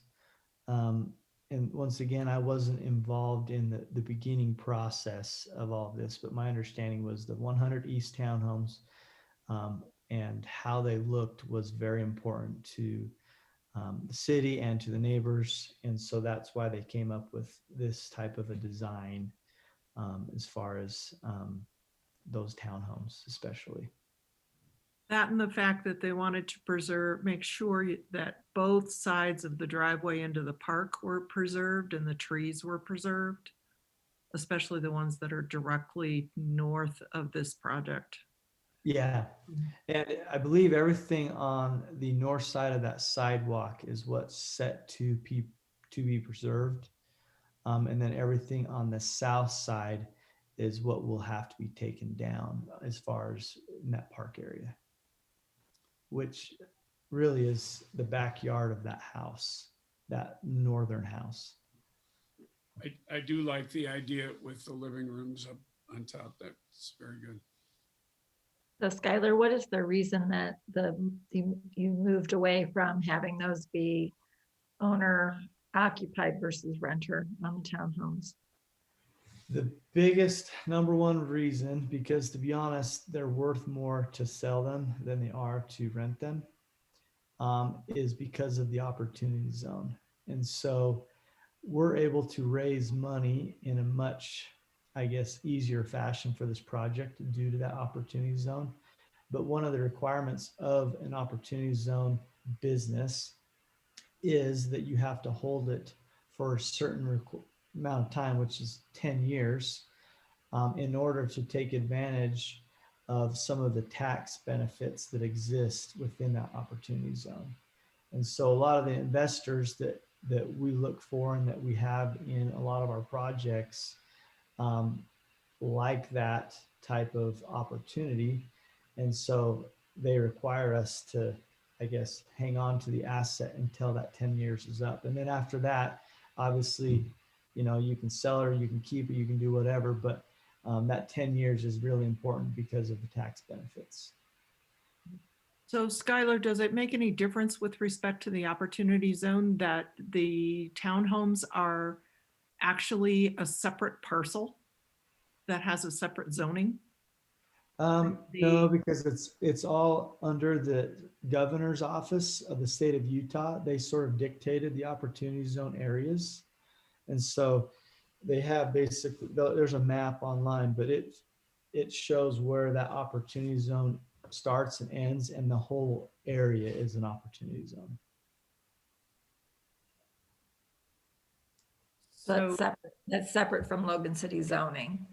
S17: and once again, I wasn't involved in the beginning process of all this, but my understanding was the 100 East townhomes and how they looked was very important to the city and to the neighbors. And so that's why they came up with this type of a design as far as those townhomes, especially.
S6: That and the fact that they wanted to make sure that both sides of the driveway into the park were preserved and the trees were preserved. especially the ones that are directly north of this project.
S17: Yeah, and I believe everything on the north side of that sidewalk is what's set to be preserved. And then everything on the south side is what will have to be taken down as far as in that park area, which really is the backyard of that house, that northern house.
S2: I do like the idea with the living rooms up on top. That's very good.
S3: So Skylar, what is the reason that you moved away from having those be owner occupied versus renter on the townhomes?
S17: The biggest number one reason, because to be honest, they're worth more to sell them than they are to rent them, is because of the opportunity zone. And so we're able to raise money in a much, I guess, easier fashion for this project due to that opportunity zone. But one of the requirements of an opportunity zone business is that you have to hold it for a certain amount of time, which is 10 years, in order to take advantage of some of the tax benefits that exist within that opportunity zone. And so a lot of the investors that we look for and that we have in a lot of our projects like that type of opportunity. And so they require us to, I guess, hang on to the asset until that 10 years is up. And then after that, obviously, you know, you can sell it or you can keep it, you can do whatever, but that 10 years is really important because of the tax benefits.
S6: So Skylar, does it make any difference with respect to the opportunity zone that the townhomes are actually a separate parcel that has a separate zoning?
S17: No, because it's all under the governor's office of the state of Utah. They sort of dictated the opportunity zone areas. And so they have basically, there's a map online, but it shows where that opportunity zone starts and ends, and the whole area is an opportunity zone.
S3: So that's separate from Logan City zoning.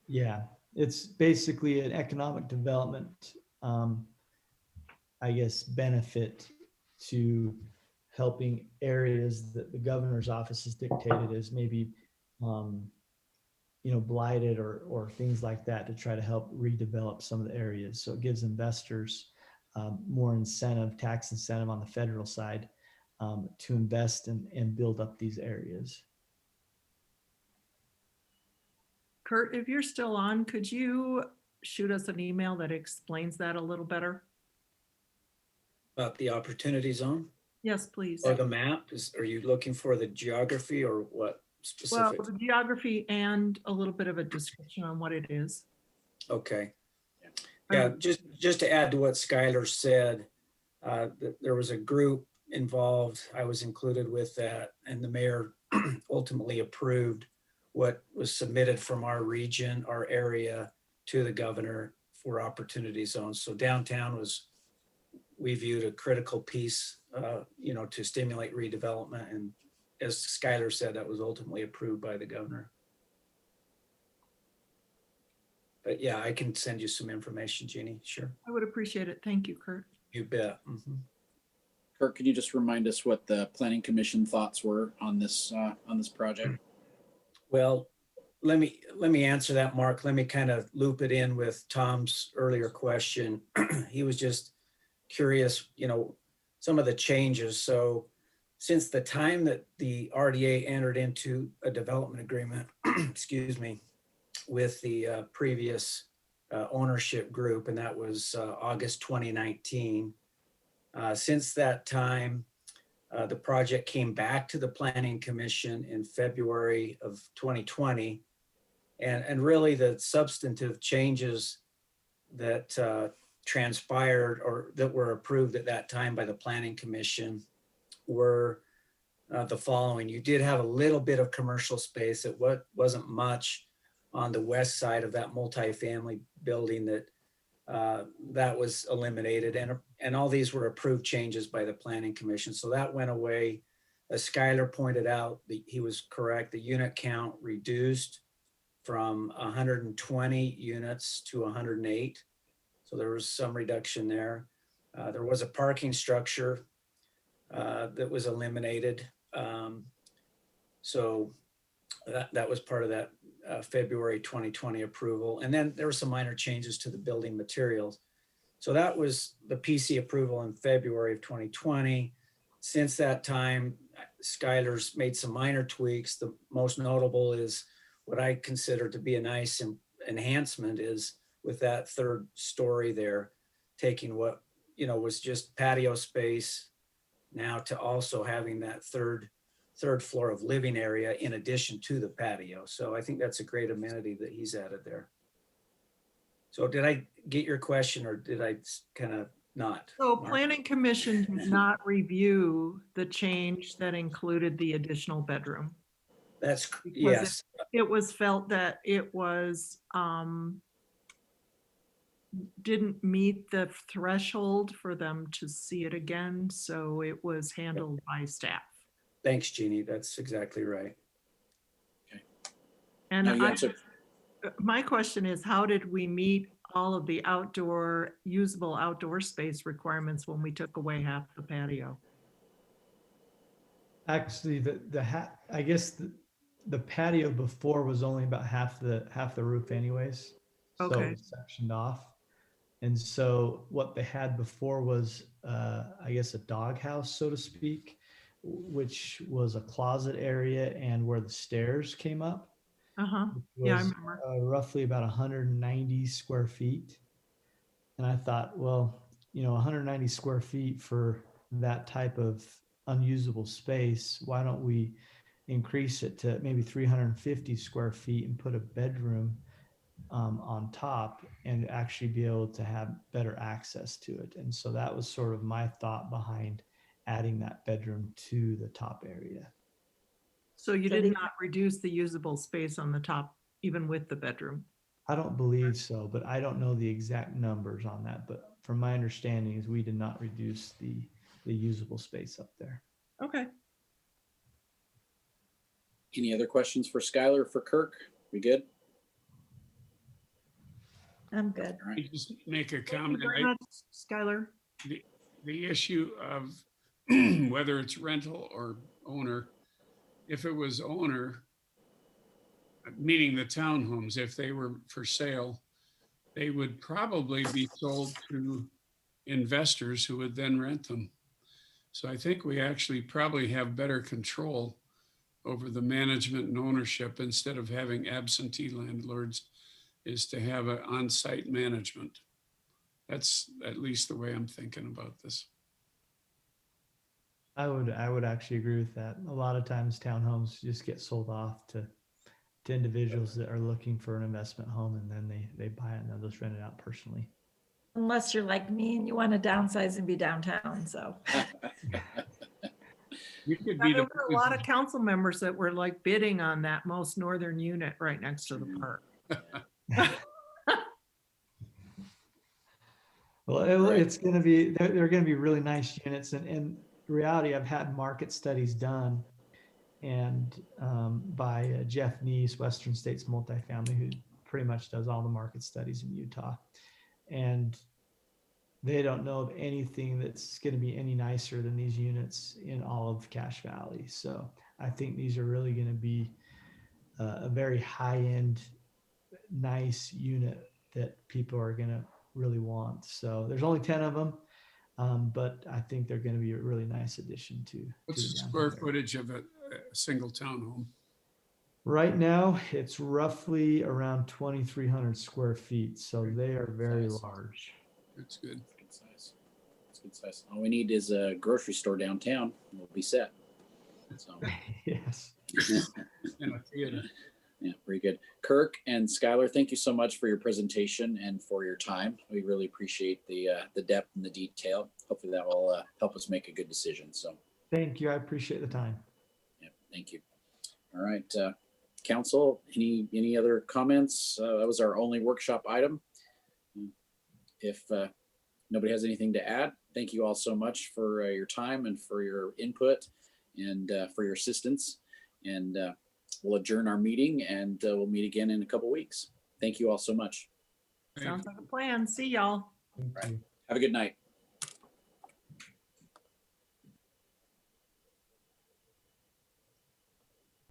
S17: Yeah, it's basically an economic development, I guess, benefit to helping areas that the governor's office has dictated as maybe, you know, blighted or things like that, to try to help redevelop some of the areas. So it gives investors more incentive, tax incentive on the federal side to invest and build up these areas.
S6: Kurt, if you're still on, could you shoot us an email that explains that a little better?
S16: About the opportunity zone
S6: Yes, please.
S16: or the map? Are you looking for the geography or what specific?
S6: Well, the geography and a little bit of a description on what it is.
S16: Okay. Yeah, just to add to what Skylar said, there was a group involved. I was included with that, and the mayor ultimately approved what was submitted from our region, our area, to the governor for opportunity zones. So downtown was, we viewed a critical piece, you know, to stimulate redevelopment. And as Skylar said, that was ultimately approved by the governor. But yeah, I can send you some information, Jeannie. Sure.
S6: I would appreciate it. Thank you, Kurt.
S16: You bet. Mm-hmm.
S1: Kurt, can you just remind us what the Planning Commission thoughts were on this project?
S16: Well, let me answer that, Mark. Let me kind of loop it in with Tom's earlier question. He was just curious, you know, some of the changes. So since the time that the RDA entered into a development agreement, excuse me, with the previous ownership group, and that was August 2019. Since that time, the project came back to the Planning Commission in February of 2020. And really the substantive changes that transpired or that were approved at that time by the Planning Commission were the following. You did have a little bit of commercial space. It wasn't much on the west side of that multifamily building that was eliminated. And all these were approved changes by the Planning Commission. So that went away. As Skylar pointed out, he was correct. The unit count reduced from 120 units to 108. So there was some reduction there. There was a parking structure that was eliminated. So that was part of that February 2020 approval. And then there were some minor changes to the building materials. So that was the PC approval in February of 2020. Since that time, Skylar's made some minor tweaks. The most notable is what I consider to be a nice enhancement is with that third story there, taking what, was just patio space now to also having that third floor of living area in addition to the patio. So I think that's a great amenity that he's added there. So did I get your question or did I kind of not?
S6: So
S16: Mark?
S6: Planning Commission did not review the change that included the additional bedroom.
S16: That's,
S6: Because
S16: yes.
S6: It was felt that it was, didn't meet the threshold for them to see it again. So it was handled by staff.
S16: Thanks, Jeannie. That's exactly right.
S6: And
S1: No, you answered.
S6: my question is, how did we meet all of the usable outdoor space requirements when we took away half the patio?
S17: Actually, I guess the patio before was only about half the roof anyways. So
S6: Okay.
S17: it was sectioned off. And so what they had before was, I guess, a doghouse, so to speak, which was a closet area and where the stairs came up.
S6: Uh-huh.
S17: Was,
S6: Yeah, I remember.
S17: Roughly about 190 square feet. And I thought, well, 190 square feet for that type of unusable space, why don't we increase it to maybe 350 square feet and put a bedroom on top and actually be able to have better access to it. And so that was sort of my thought behind adding that bedroom to the top area.
S6: So you did not reduce the usable space on the top, even with the bedroom?
S17: I don't believe so, but I don't know the exact numbers on that. But from my understanding is we did not reduce the usable space up there.
S6: Okay.
S1: Any other questions for Skylar or for Kirk? We good?
S3: I'm good.
S1: All right.
S2: I just make a
S6: Thank you
S2: comment.
S6: very much, Skylar.
S2: The issue of whether it's rental or owner, if it was owner, meaning the townhomes, if they were for sale, they would probably be sold to investors who would then rent them. So I think we actually probably have better control over the management and ownership instead of having absentee landlords, is to have an on-site management. That's at least the way I'm thinking about this.
S17: I would actually agree with that. A lot of times townhomes just get sold off to individuals that are looking for an investment home, and then they buy it and they'll just rent it out personally.
S3: Unless you're like me and you want to downsize and be downtown, so.
S2: You could
S6: Yeah,
S2: be
S6: there
S2: the
S6: were a lot of council members that were like bidding on that most northern unit right next to the park.
S17: Well, it's going to be, they're going to be really nice units. And in reality, I've had market studies done and by Jeff Neese, Western States Multifamily, who pretty much does all the market studies in Utah. And they don't know of anything that's going to be any nicer than these units in all of Cache Valley. So I think these are really going to be a very high-end, nice unit that people are going to really want. So there's only 10 of them, but I think they're going to be a really nice addition to.
S2: What's the square footage of a single townhome?
S17: Right now, it's roughly around 2,300 square feet. So they are very large.
S2: That's good.
S1: Good size. That's good size. All we need is a grocery store downtown. And we'll be set. So.
S17: Yes.
S2: And a theater.
S1: Yeah, very good. Kirk and Skylar, thank you so much for your presentation and for your time. We really appreciate the depth and the detail. Hopefully that will help us make a good decision. So
S17: thank you. I appreciate the time.
S1: yeah, thank you. All right, council, any other comments? That was our only workshop item. If nobody has anything to add, thank you all so much for your time and for your input and for your assistance. And we'll adjourn our meeting and we'll meet again in a couple weeks. Thank you all so much.
S6: Sounds like a plan. See y'all.
S1: Have a good night.